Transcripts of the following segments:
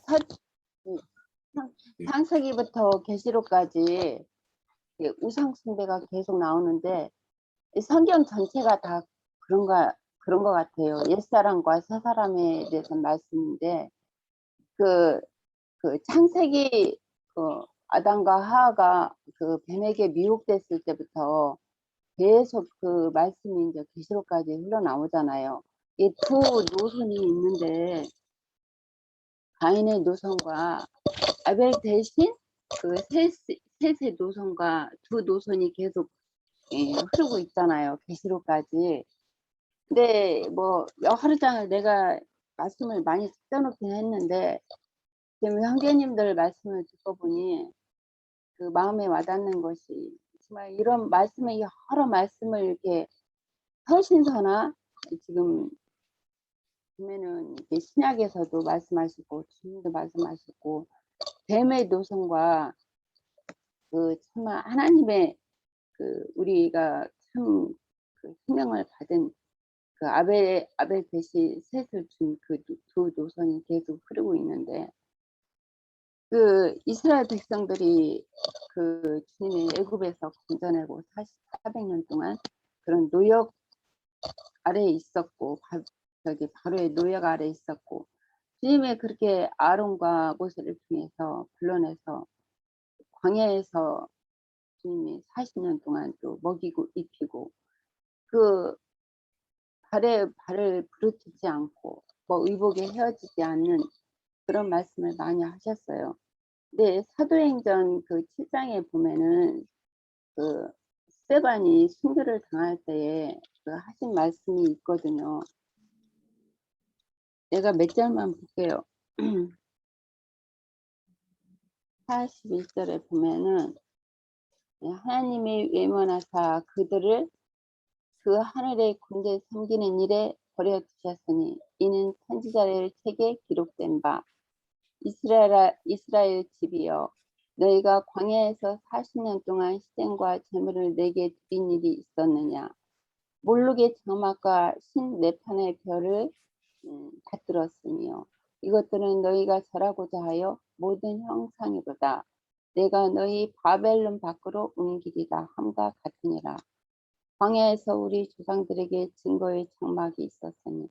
서, 창세기부터 계시록까지 우상 숭배가 계속 나오는데 성경 전체가 다 그런 것 같아요. 옛사람과 새사람에 대해서 말씀인데 그 창세기 아담과 하하가 뱀에게 미혹됐을 때부터 계속 그 말씀이 이제 계시록까지 흘러나오잖아요. 이 두 노선이 있는데 가인의 노선과 아벨 대신 셋의 노선과 두 노선이 계속 흐르고 있잖아요. 계시록까지. 근데 뭐 하루 종일 내가 말씀을 많이 써놓긴 했는데 지금 형제님들 말씀을 듣고 보니 그 마음에 와닿는 것이 정말 이런 말씀에 여러 말씀을 이렇게 서신서나 지금 보면은 신약에서도 말씀하시고 주님도 말씀하시고 뱀의 노선과 정말 하나님의 우리가 참 생명을 받은 아벨 대시 셋을 준 두 노선이 계속 흐르고 있는데 이스라엘 백성들이 주님의 애굽에서 건져내고 400년 동안 그런 노역 아래에 있었고 바로의 노역 아래에 있었고 주님의 그렇게 아론과 모세를 통해서 불러내서 광야에서 주님이 40년 동안 또 먹이고 입히고 발을 부르트지 않고 뭐 의복에 헤어지지 않는 그런 말씀을 많이 하셨어요. 근데 사도행전 7장에 보면은 스데반이 순교를 당할 때에 하신 말씀이 있거든요. 내가 몇 절만 볼게요. 41절에 보면은 하나님이 외면하사 그들을 그 하늘의 군대 섬기는 일에 버려두셨으니 이는 선지자의 책에 기록된 바 이스라엘 집이여 너희가 광야에서 40년 동안 희생과 제물을 내게 드린 일이 있었느냐 몰록의 장막과 신레판의 별을 받들었으며 이것들은 너희가 절하고자 하여 모든 형상이로다 내가 너희 바벨론 밖으로 옮기리라 함과 같으니라 광야에서 우리 조상들에게 증거의 장막이 있었으니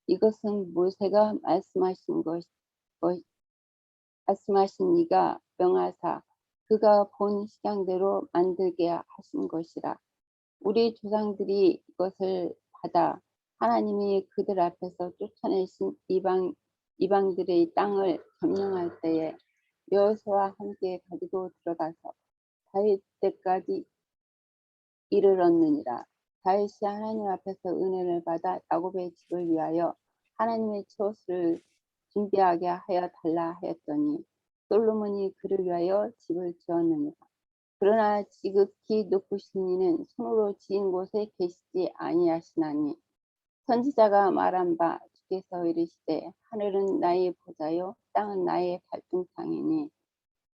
이것은 모세가 말씀하신 이가 명하사 그가 본 식양대로 만들게 하신 것이라 우리 조상들이 이것을 받아 하나님이 그들 앞에서 쫓아내신 이방들의 땅을 점령할 때에 여호수아와 함께 가지고 들어가서 다윗 때까지 이르렀느니라. 다윗이 하나님 앞에서 은혜를 받아 야곱의 집을 위하여 하나님의 처소를 준비하게 하여 달라 하였더니 솔로몬이 그를 위하여 집을 지었느니라. 그러나 지극히 높으신 이는 손으로 지은 곳에 계시지 아니하시나니 선지자가 말한 바 주께서 이르시되 하늘은 나의 보좌요 땅은 나의 발등상이니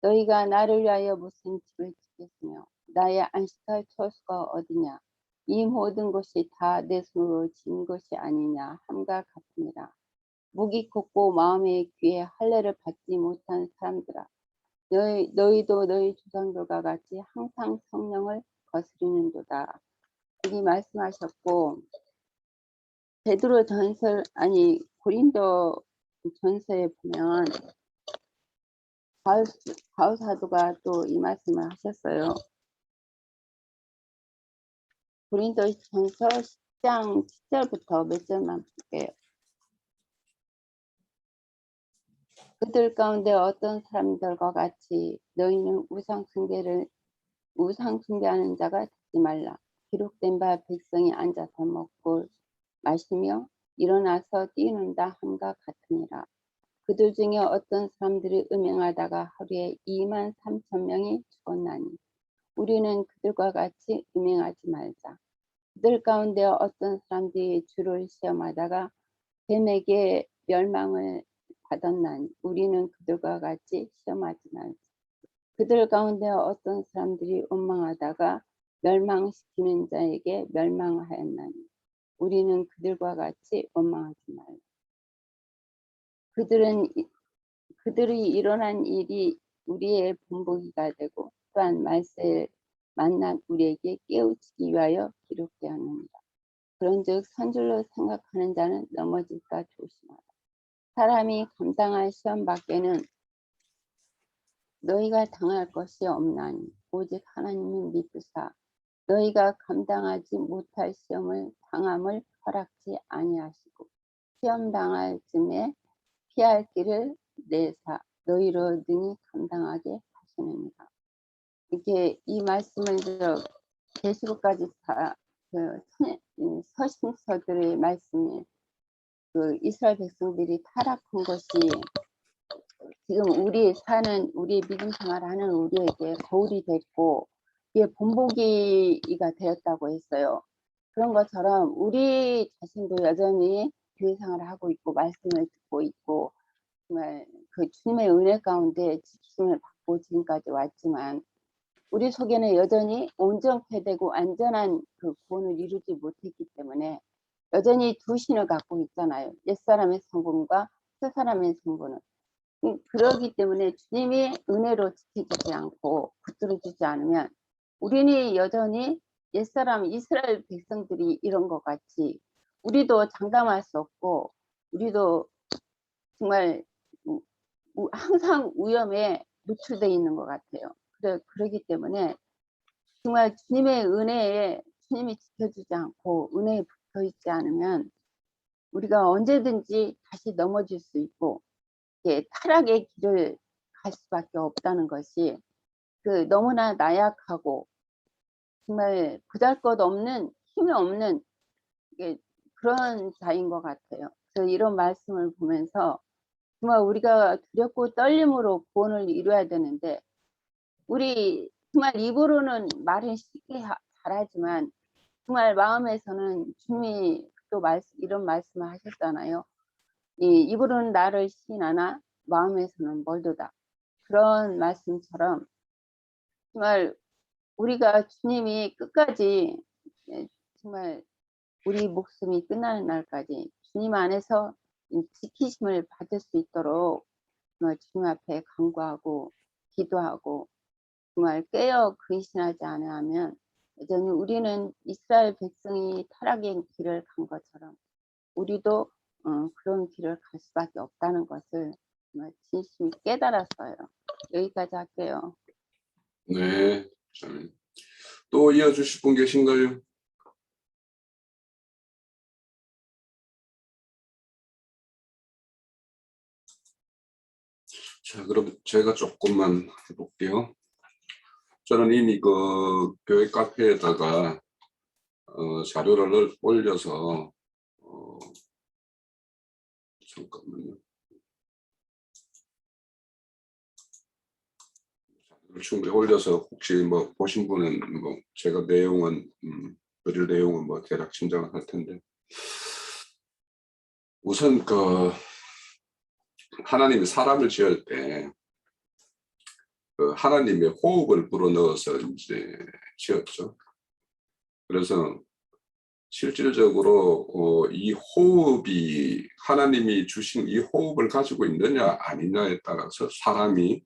너희가 나를 위하여 무슨 집을 짓겠으며 나의 안식할 처소가 어디냐 이 모든 것이 다 내 손으로 지은 것이 아니냐 함과 같으니라. 목이 곱고 마음에 귀에 할례를 받지 못한 사람들아 너희도 너희 조상들과 같이 항상 성령을 거스리는도다. 여기 말씀하셨고 베드로 고린도 전서에 보면 바울 사도가 또 이 말씀을 하셨어요. 고린도 전서 10장 10절부터 몇 절만 볼게요. 그들 가운데 어떤 사람들과 같이 너희는 우상 숭배하는 자가 되지 말라. 기록된 바 백성이 앉아서 먹고 마시며 일어나서 뛰는다 함과 같으니라. 그들 중에 어떤 사람들이 음행하다가 하루에 23,000명이 죽었나니 우리는 그들과 같이 음행하지 말자. 그들 가운데 어떤 사람들이 주를 시험하다가 뱀에게 멸망을 받았나니 우리는 그들과 같이 시험하지 말자. 그들 가운데 어떤 사람들이 원망하다가 멸망시키는 자에게 멸망하였나니 우리는 그들과 같이 원망하지 말자. 그들이 일어난 일이 우리의 본보기가 되고 또한 말세를 만난 우리에게 깨우치기 위하여 기록되었느니라. 그런즉 선줄로 생각하는 자는 넘어질까 조심하라. 사람이 감당할 시험 밖에는 너희가 당할 것이 없나니 오직 하나님을 믿으사 너희가 감당하지 못할 시험을 당함을 허락지 아니하시고 시험 당할 즈음에 피할 길을 내사 너희로 능히 감당하게 하시느니라. 이렇게 이 말씀을 계시록까지 다 서신서들의 말씀이 그 이스라엘 백성들이 타락한 것이 지금 우리 믿음 생활하는 우리에게 거울이 됐고 이게 본보기가 되었다고 했어요. 그런 것처럼 우리 자신도 여전히 교회 생활을 하고 있고 말씀을 듣고 있고 정말 그 주님의 은혜 가운데 지키심을 받고 지금까지 왔지만 우리 속에는 여전히 온전케 되고 안전한 그 구원을 이루지 못했기 때문에 여전히 두 신을 갖고 있잖아요. 옛사람의 성분과 새사람의 성분은. 그러기 때문에 주님이 은혜로 지켜주지 않고 붙들어주지 않으면 우리는 여전히 옛사람 이스라엘 백성들이 이런 것 같이 우리도 장담할 수 없고 우리도 정말 항상 위험에 노출되어 있는 것 같아요. 그러기 때문에 정말 주님의 은혜에 주님이 지켜주지 않고 은혜에 붙어 있지 않으면 우리가 언제든지 다시 넘어질 수 있고 타락의 길을 갈 수밖에 없다는 것이 그 너무나 나약하고 정말 보잘것없는 힘이 없는 그런 자인 것 같아요. 그래서 이런 말씀을 보면서 정말 우리가 두렵고 떨림으로 구원을 이루어야 되는데 우리 정말 입으로는 말은 쉽게 잘하지만 정말 마음에서는 주님이 또 이런 말씀을 하셨잖아요. 입으로는 나를 시인하나 마음에서는 멀도다. 그런 말씀처럼 정말 우리가 주님이 끝까지 정말 우리 목숨이 끝나는 날까지 주님 안에서 지키심을 받을 수 있도록 정말 주님 앞에 간구하고 기도하고 정말 깨어 근신하지 않으면 여전히 우리는 이스라엘 백성이 타락의 길을 간 것처럼 우리도 그런 길을 갈 수밖에 없다는 것을 정말 진심이 깨달았어요. 여기까지 할게요. 네. 또 이어주실 분 계신가요? 자, 그럼 제가 조금만 해볼게요. 저는 이미 그 교회 카페에다가 자료를 올려서 잠깐만요. 충분히 올려서 혹시 뭐 보신 분은 뭐 제가 내용은 드릴 내용은 뭐 대략 짐작을 할 텐데 우선 그 하나님이 사람을 지을 때 그 하나님의 호흡을 불어넣어서 이제 지었죠. 그래서 실질적으로 이 호흡이 하나님이 주신 이 호흡을 가지고 있느냐 아니냐에 따라서 그 사람이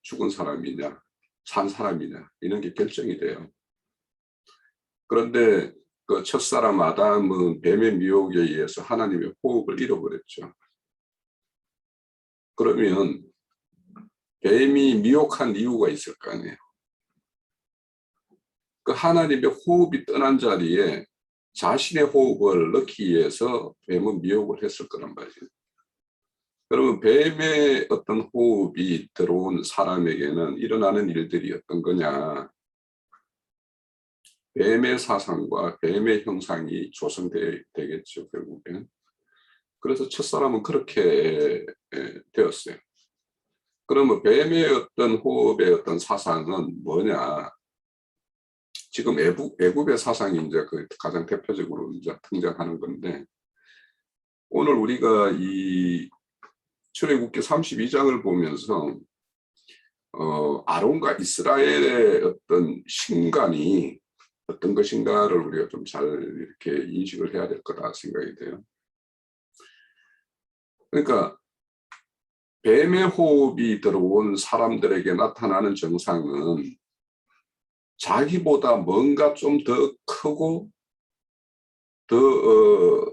죽은 사람이냐 산 사람이냐 이런 게 결정이 돼요. 그런데 그 첫사람 아담은 뱀의 미혹에 의해서 하나님의 호흡을 잃어버렸죠. 그러면 뱀이 미혹한 이유가 있을 거 아니에요. 그 하나님의 호흡이 떠난 자리에 자신의 호흡을 넣기 위해서 뱀은 미혹을 했을 거란 말이에요. 그러면 뱀의 어떤 호흡이 들어온 사람에게는 일어나는 일들이 어떤 거냐. 뱀의 사상과 뱀의 형상이 조성되겠죠, 결국엔. 그래서 첫사람은 그렇게 되었어요. 그러면 뱀의 어떤 호흡의 어떤 사상은 뭐냐. 지금 애굽의 사상이 이제 그 가장 대표적으로 이제 등장하는 건데, 오늘 우리가 이 출애굽기 32장을 보면서 아론과 이스라엘의 어떤 신관이 어떤 것인가를 우리가 좀 잘 이렇게 인식을 해야 될 거다 생각이 돼요. 그러니까 뱀의 호흡이 들어온 사람들에게 나타나는 증상은 자기보다 뭔가 좀 더 크고 더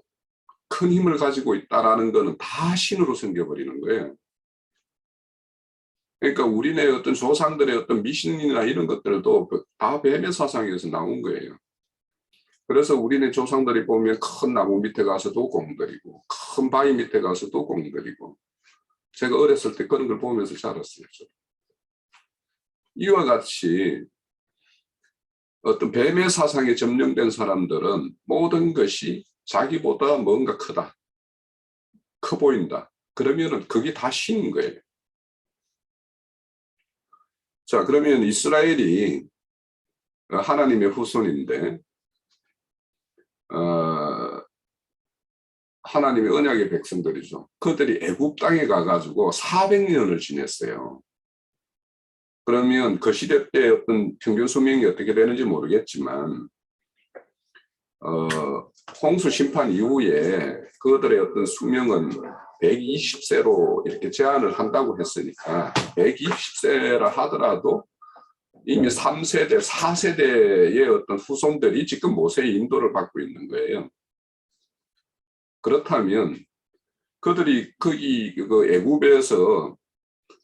큰 힘을 가지고 있다라는 것은 다 신으로 생겨버리는 거예요. 그러니까 우리네 어떤 조상들의 어떤 미신이나 이런 것들도 다 뱀의 사상에서 나온 거예요. 그래서 우리네 조상들이 보면 큰 나무 밑에 가서도 공들이고 큰 바위 밑에 가서도 공들이고, 제가 어렸을 때 그런 걸 보면서 자랐어요. 이와 같이 어떤 뱀의 사상에 점령된 사람들은 모든 것이 자기보다 뭔가 크다, 커 보인다, 그러면은 그게 다 신인 거예요. 자, 그러면 이스라엘이 하나님의 후손인데 하나님의 언약의 백성들이죠. 그들이 애굽 땅에 가가지고 400년을 지냈어요. 그러면 그 시대 때 어떤 평균 수명이 어떻게 되는지 모르겠지만 홍수 심판 이후에 그들의 어떤 수명은 120세로 이렇게 제한을 한다고 했으니까 120세라 하더라도 이미 3세대, 4세대의 어떤 후손들이 지금 모세의 인도를 받고 있는 거예요. 그렇다면 그들이 거기 그 애굽에서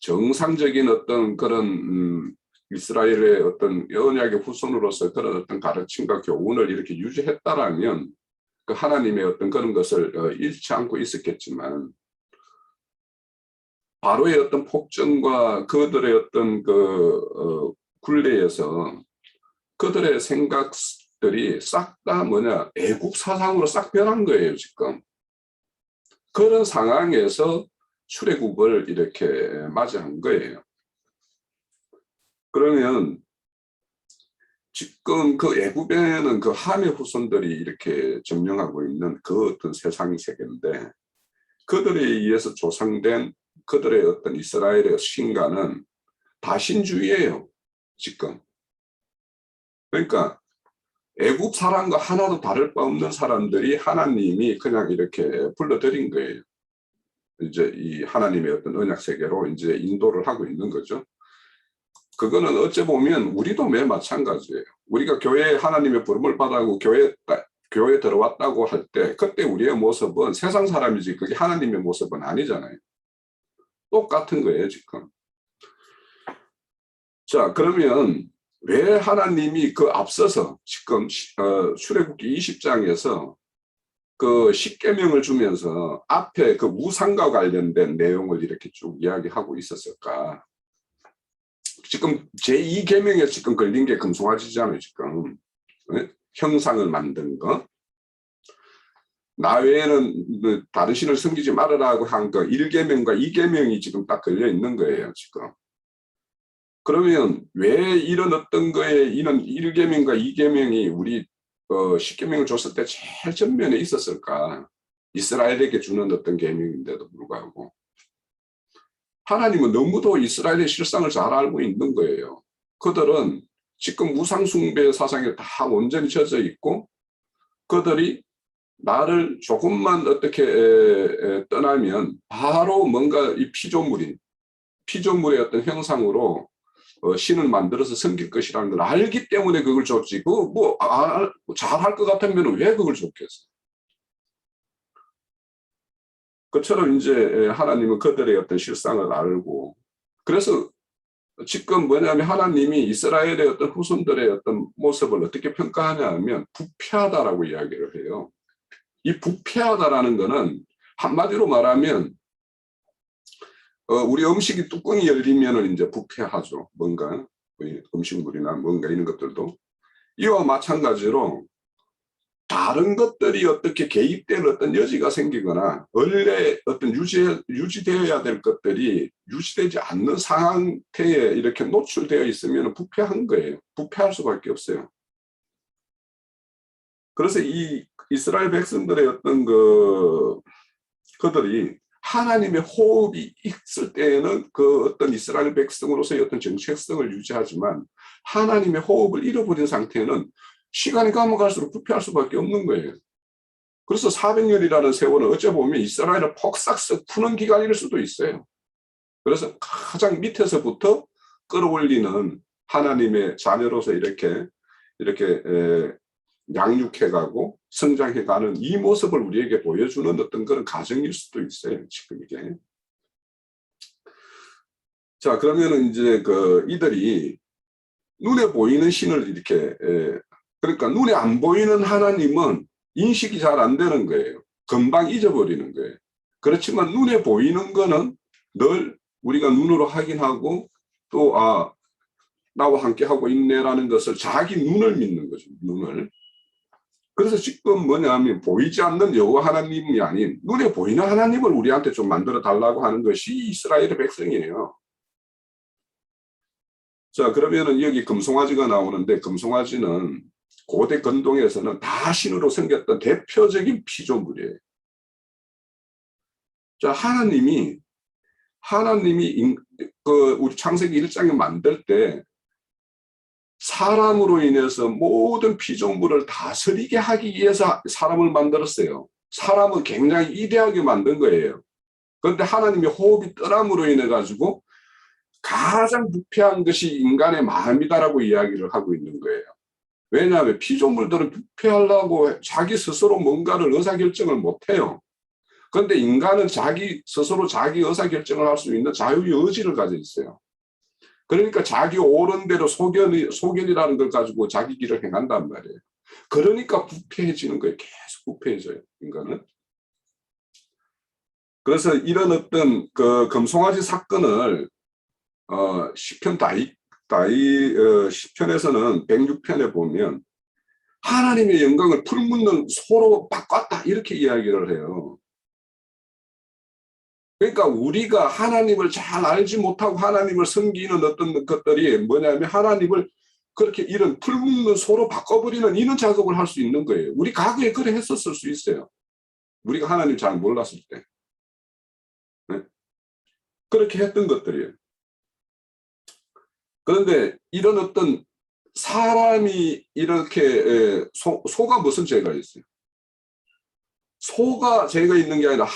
정상적인 어떤 그런 이스라엘의 어떤 언약의 후손으로서 그런 어떤 가르침과 교훈을 이렇게 유지했다라면 그 하나님의 어떤 그런 것을 잃지 않고 있었겠지만, 바로의 어떤 폭정과 그들의 어떤 그 굴레에서 그들의 생각들이 싹 다 뭐냐, 애국 사상으로 싹 변한 거예요. 지금 그런 상황에서 출애굽을 이렇게 맞이한 거예요. 그러면 지금 그 애굽에는 그 함의 후손들이 이렇게 점령하고 있는 그 어떤 세상 세계인데, 그들에 의해서 조성된 그들의 어떤 이스라엘의 신가는 다 신주의예요. 지금. 그러니까 애굽 사람과 하나도 다를 바 없는 사람들이 하나님이 그냥 이렇게 불러들인 거예요. 이제 이 하나님의 어떤 언약 세계로 이제 인도를 하고 있는 거죠. 그거는 어째 보면 우리도 매 마찬가지예요. 우리가 교회에 하나님의 부름을 받아고 교회에 들어왔다고 할 때 그때 우리의 모습은 세상 사람이지 그게 하나님의 모습은 아니잖아요. 똑같은 거예요, 지금. 자, 그러면 왜 하나님이 그 앞서서 지금 출애굽기 20장에서 그 십계명을 주면서 앞에 그 우상과 관련된 내용을 이렇게 쭉 이야기하고 있었을까? 지금 제2계명에 지금 걸린 게 금송아지잖아요, 지금. 네? 형상을 만든 거. 나 외에는 다른 신을 섬기지 말으라고 한 거 1계명과 2계명이 지금 딱 걸려 있는 거예요, 지금. 그러면 왜 이런 어떤 거에 이런 1계명과 2계명이 우리 10계명을 줬을 때 제일 전면에 있었을까? 이스라엘에게 주는 어떤 계명인데도 불구하고. 하나님은 너무도 이스라엘의 실상을 잘 알고 있는 거예요. 그들은 지금 우상숭배 사상에 다 온전히 젖어 있고, 그들이 나를 조금만 어떻게 떠나면 바로 뭔가 이 피조물의 어떤 형상으로 신을 만들어서 섬길 것이라는 걸 알기 때문에 그걸 줬지. 그거 뭐 잘할 것 같으면 왜 그걸 줬겠어? 그처럼 이제 하나님은 그들의 어떤 실상을 알고, 그래서 지금 뭐냐면 하나님이 이스라엘의 어떤 후손들의 어떤 모습을 어떻게 평가하냐 하면 부패하다라고 이야기를 해요. 이 부패하다라는 거는 한마디로 말하면 우리 음식이 뚜껑이 열리면은 이제 부패하죠. 뭔가 음식물이나 뭔가 이런 것들도 이와 마찬가지로 다른 것들이 어떻게 개입될 어떤 여지가 생기거나 원래 어떤 유지되어야 될 것들이 유지되지 않는 상태에 이렇게 노출되어 있으면 부패한 거예요. 부패할 수밖에 없어요. 그래서 이 이스라엘 백성들의 어떤 그들이 하나님의 호흡이 있을 때에는 그 어떤 이스라엘 백성으로서의 어떤 정체성을 유지하지만 하나님의 호흡을 잃어버린 상태는 시간이 가면 갈수록 부패할 수밖에 없는 거예요. 그래서 400년이라는 세월은 어찌 보면 이스라엘을 폭삭 푸는 기간일 수도 있어요. 그래서 가장 밑에서부터 끌어올리는 하나님의 자녀로서 이렇게 양육해가고 성장해가는 이 모습을 우리에게 보여주는 어떤 그런 가정일 수도 있어요. 지금 이게. 자, 그러면은 이제 이들이 눈에 보이는 신을 이렇게, 그러니까 눈에 안 보이는 하나님은 인식이 잘 안 되는 거예요. 금방 잊어버리는 거예요. 그렇지만 눈에 보이는 거는 늘 우리가 눈으로 확인하고 또, 나와 함께 하고 있네라는 것을 자기 눈을 믿는 거죠. 눈을. 그래서 지금 뭐냐면 보이지 않는 여호와 하나님이 아닌 눈에 보이는 하나님을 우리한테 좀 만들어 달라고 하는 것이 이스라엘의 백성이에요. 자, 그러면은 여기 금송아지가 나오는데 금송아지는 고대 건동에서는 다 신으로 섬겼던 대표적인 피조물이에요. 자, 하나님이 우리 창세기 1장에 만들 때 사람으로 인해서 모든 피조물을 다스리게 하기 위해서 사람을 만들었어요. 사람은 굉장히 이대하게 만든 거예요. 그런데 하나님의 호흡이 떠남으로 인해 가지고 가장 부패한 것이 인간의 마음이다라고 이야기를 하고 있는 거예요. 왜냐하면 피조물들은 부패하려고 자기 스스로 뭔가를 의사결정을 못해요. 그런데 인간은 자기 스스로 자기 의사결정을 할 수 있는 자유의 의지를 가지고 있어요. 그러니까 자기 옳은 대로 소견이라는 걸 가지고 자기 길을 행한단 말이에요. 그러니까 부패해지는 거예요. 계속 부패해져요, 인간은. 그래서 이런 어떤 금송아지 사건을 시편 시편에서는 106편에 보면 하나님의 영광을 풀묻는 소로 바꿨다 이렇게 이야기를 해요. 그러니까 우리가 하나님을 잘 알지 못하고 하나님을 섬기는 어떤 것들이 뭐냐면 하나님을 그렇게 이런 풀묻는 소로 바꿔버리는 이런 작업을 할 수 있는 거예요. 우리 과거에 그래 했었을 수 있어요. 우리가 하나님 잘 몰랐을 때. 네? 그렇게 했던 것들이에요. 그런데 이런 어떤 사람이 이렇게 소가 무슨 죄가 있어요? 소가 죄가 있는 게 아니라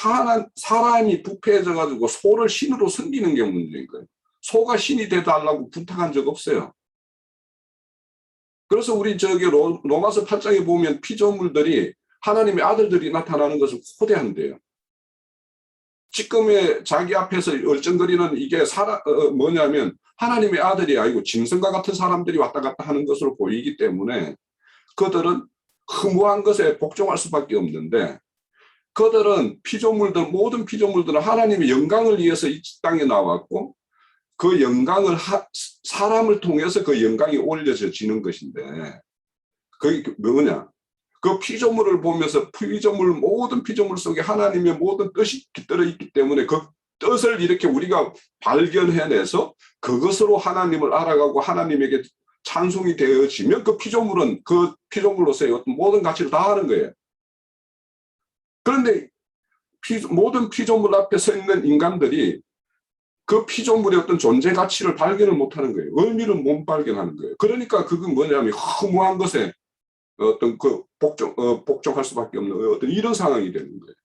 사람이 부패해져 가지고 소를 신으로 섬기는 게 문제인 거예요. 소가 신이 돼달라고 부탁한 적 없어요. 그래서 우리 로마서 8장에 보면 피조물들이 하나님의 아들들이 나타나는 것을 코대한대요. 지금의 자기 앞에서 얼쩡거리는 이게 뭐냐면 하나님의 아들이 아니고 짐승과 같은 사람들이 왔다 갔다 하는 것으로 보이기 때문에 그들은 허무한 것에 복종할 수밖에 없는데 그들은 모든 피조물들은 하나님의 영광을 위해서 이 땅에 나왔고 그 영광을 사람을 통해서 그 영광이 올려지는 것인데 그게 뭐냐? 그 피조물을 보면서 모든 피조물 속에 하나님의 모든 뜻이 깃들어 있기 때문에 그 뜻을 이렇게 우리가 발견해내서 그것으로 하나님을 알아가고 하나님에게 찬송이 되어지면 그 피조물은 그 피조물로서의 어떤 모든 가치를 다 하는 거예요. 그런데 모든 피조물 앞에 서 있는 인간들이 그 피조물의 어떤 존재 가치를 발견을 못하는 거예요. 의미를 못 발견하는 거예요. 그러니까 그건 뭐냐면 허무한 것에 어떤 복종할 수밖에 없는 어떤 이런 상황이 되는 거예요.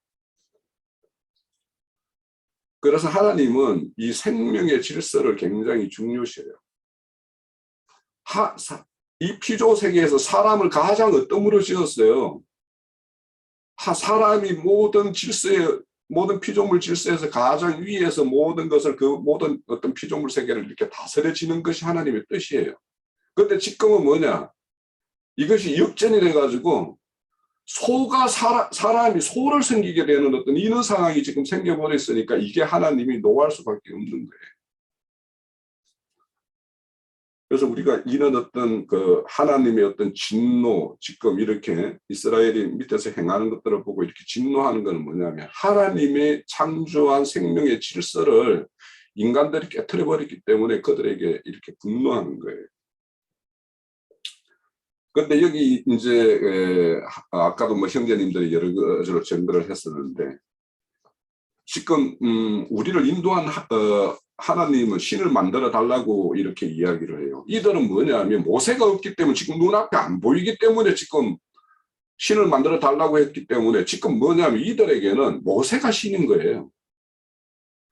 그래서 하나님은 이 생명의 질서를 굉장히 중요시해요. 이 피조 세계에서 사람을 가장 어떤 지었어요? 사람이 모든 피조물 질서에서 가장 위에서 모든 것을 모든 어떤 피조물 세계를 이렇게 다스려지는 것이 하나님의 뜻이에요. 그런데 지금은 뭐냐? 이것이 역전이 돼가지고 사람이 소를 섬기게 되는 어떤 이런 상황이 지금 생겨버렸으니까 이게 하나님이 노할 수밖에 없는 거예요. 그래서 우리가 이런 어떤 하나님의 어떤 진노, 지금 이렇게 이스라엘이 밑에서 행하는 것들을 보고 이렇게 진노하는 것은 뭐냐면 하나님의 창조한 생명의 질서를 인간들이 깨트려버렸기 때문에 그들에게 이렇게 분노하는 거예요. 그런데 여기 이제 아까도 뭐 형제님들이 여러 가지로 전거를 했었는데 지금 우리를 인도한 하나님은 신을 만들어 달라고 이렇게 이야기를 해요. 이들은 뭐냐면 모세가 없기 때문에 지금 눈앞에 안 보이기 때문에 지금 신을 만들어 달라고 했기 때문에 지금 뭐냐면 이들에게는 모세가 신인 거예요.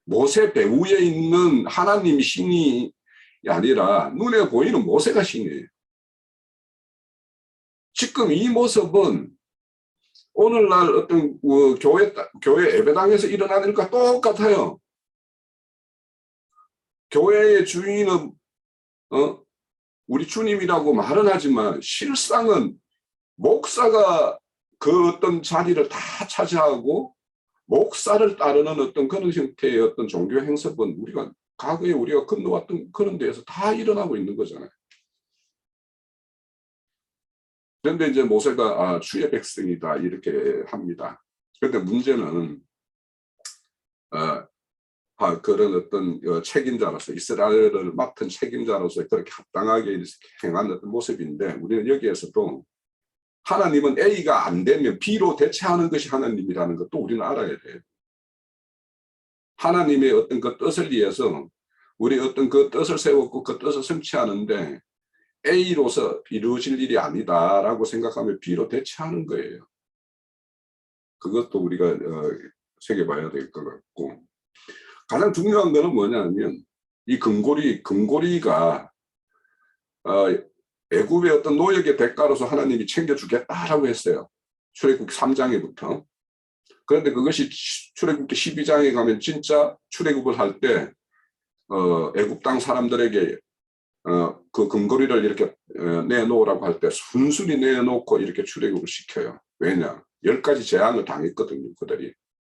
모세 배후에 있는 하나님이 신이 아니라 눈에 보이는 모세가 신이에요. 지금 이 모습은 오늘날 어떤 교회 예배당에서 일어나는 일과 똑같아요. 교회의 주인은 우리 주님이라고 말은 하지만 실상은 목사가 그 어떤 자리를 다 차지하고 목사를 따르는 어떤 그런 형태의 어떤 종교 행습은 과거에 우리가 건너왔던 그런 데에서 다 일어나고 있는 거잖아요. 그런데 이제 모세가 주의 백성이다 이렇게 합니다. 그런데 문제는 그런 어떤 책임자로서 이스라엘을 맡은 책임자로서 그렇게 합당하게 행한 어떤 모습인데 우리는 여기에서도 하나님은 A가 안 되면 B로 대체하는 것이 하나님이라는 것도 우리는 알아야 돼요. 하나님의 어떤 그 뜻을 위해서 우리 어떤 그 뜻을 세웠고 그 뜻을 성취하는데 A로서 이루어질 일이 아니다라고 생각하면 B로 대체하는 거예요. 그것도 우리가 새겨봐야 될 것 같고 가장 중요한 거는 뭐냐면 이 금고리가 애굽의 어떤 노역의 대가로서 하나님이 챙겨주겠다라고 했어요. 출애굽기 3장에부터. 그런데 그것이 출애굽기 12장에 가면 진짜 출애굽을 할 때 애굽 땅 사람들에게 그 금고리를 이렇게 내놓으라고 할 때 순순히 내놓고 이렇게 출애굽을 시켜요. 왜냐? 10가지 재앙을 당했거든요. 그들이.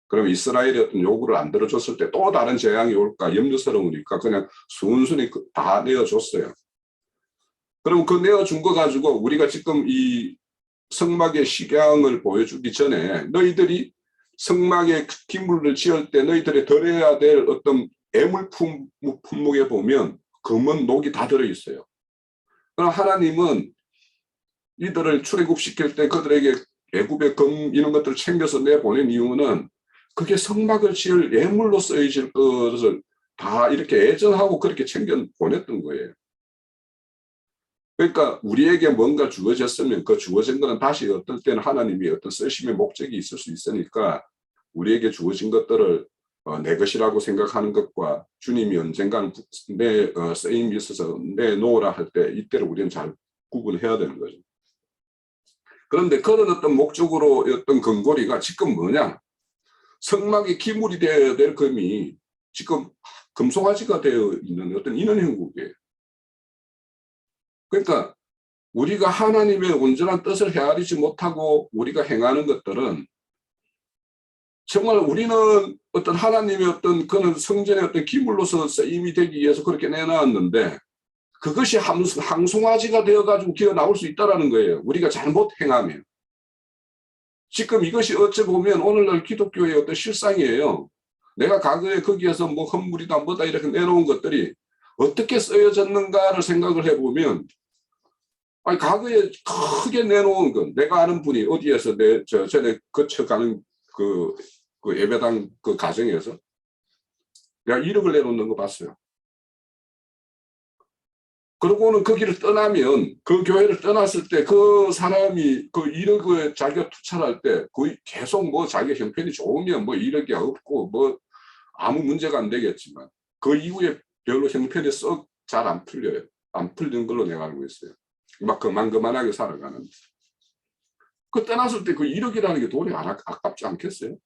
그럼 이스라엘이 어떤 요구를 안 들어줬을 때 또 다른 재앙이 올까 염려스러우니까 그냥 순순히 다 내어줬어요. 그럼 그 내어준 거 가지고 우리가 지금 이 성막의 식양을 보여주기 전에 너희들이 성막의 기물을 지을 때 너희들이 덜어야 될 어떤 애물 품목에 보면 금은 녹이 다 들어있어요. 그럼 하나님은 이들을 출애굽시킬 때 그들에게 애굽의 금 이런 것들을 챙겨서 내보낸 이유는 그게 성막을 지을 예물로 쓰여질 것을 다 이렇게 애정하고 그렇게 챙겨 보냈던 거예요. 그러니까 우리에게 뭔가 주어졌으면 그 주어진 거는 다시 어떨 때는 하나님이 어떤 쓰심의 목적이 있을 수 있으니까 우리에게 주어진 것들을 내 것이라고 생각하는 것과 주님이 언젠가는 내 쓰임이 있어서 내놓으라 할 때 이때를 우리는 잘 구분해야 되는 거죠. 그런데 그런 어떤 목적으로 어떤 근거리가 지금 뭐냐? 성막의 기물이 되어야 될 금이 지금 금송아지가 되어 있는 어떤 이런 형국이에요. 그러니까 우리가 하나님의 온전한 뜻을 헤아리지 못하고 우리가 행하는 것들은 정말 우리는 어떤 하나님의 어떤 그런 성전의 어떤 기물로서 쓰임이 되기 위해서 그렇게 내놨는데 그것이 항송아지가 되어가지고 기어 나올 수 있다는 거예요. 우리가 잘못 행하면. 지금 이것이 어찌 보면 오늘날 기독교의 어떤 실상이에요. 내가 과거에 거기에서 뭐 헌물이다 뭐다 이렇게 내놓은 것들이 어떻게 쓰여졌는가를 생각을 해보면 아니 과거에 크게 내놓은 건 내가 아는 분이 어디에서 전에 거쳐가는 그 예배당 그 가정에서 내가 1억을 내놓는 거 봤어요. 그러고는 거기를 떠나면 그 교회를 떠났을 때 그 사람이 그 1억을 자기가 투자할 때 거의 계속 뭐 자기 형편이 좋으면 뭐 1억이 없고 뭐 아무 문제가 안 되겠지만 그 이후에 별로 형편이 썩 잘 안 풀려요. 안 풀리는 걸로 내가 알고 있어요. 막 그만하게 살아가는. 그 떠났을 때 그 1억이라는 게 돈이 아깝지 않겠어요?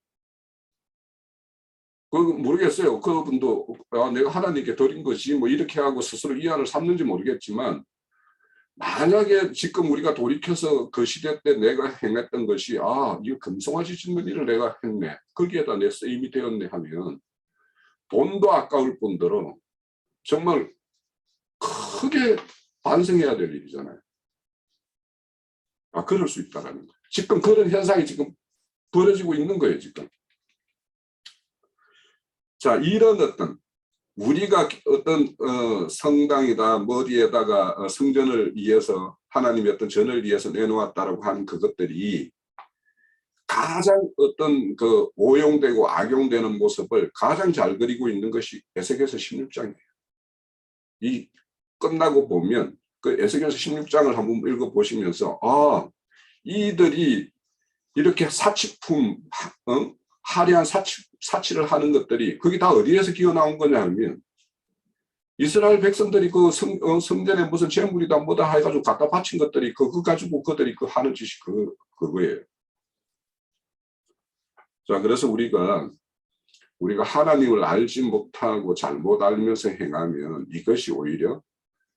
모르겠어요. 그분도 내가 하나님께 드린 것이 뭐 이렇게 하고 스스로 위안을 삼는지 모르겠지만 만약에 지금 우리가 돌이켜서 그 시대 때 내가 행했던 것이 이거 금송아지 짓는 일을 내가 했네. 거기에다 내 쓰임이 되었네 하면 돈도 아까울 뿐더러 정말 크게 반성해야 될 일이잖아요. 그럴 수 있다라는 거예요. 지금 그런 현상이 지금 벌어지고 있는 거예요, 지금. 자, 이런 어떤 우리가 어떤 성당이다 머리에다가 성전을 위해서 하나님의 어떤 전을 위해서 내놓았다라고 하는 그것들이 가장 어떤 그 오용되고 악용되는 모습을 가장 잘 그리고 있는 것이 에스겔서 16장이에요. 이 끝나고 보면 그 에스겔서 16장을 한번 읽어보시면서 이들이 이렇게 사치품 화려한 사치를 하는 것들이 그게 다 어디에서 기어 나온 거냐 하면 이스라엘 백성들이 그 성전에 무슨 재물이다 뭐다 해가지고 갖다 바친 것들이 그거 가지고 그들이 그 하는 짓이 그거예요. 자, 그래서 우리가 하나님을 알지 못하고 잘못 알면서 행하면 이것이 오히려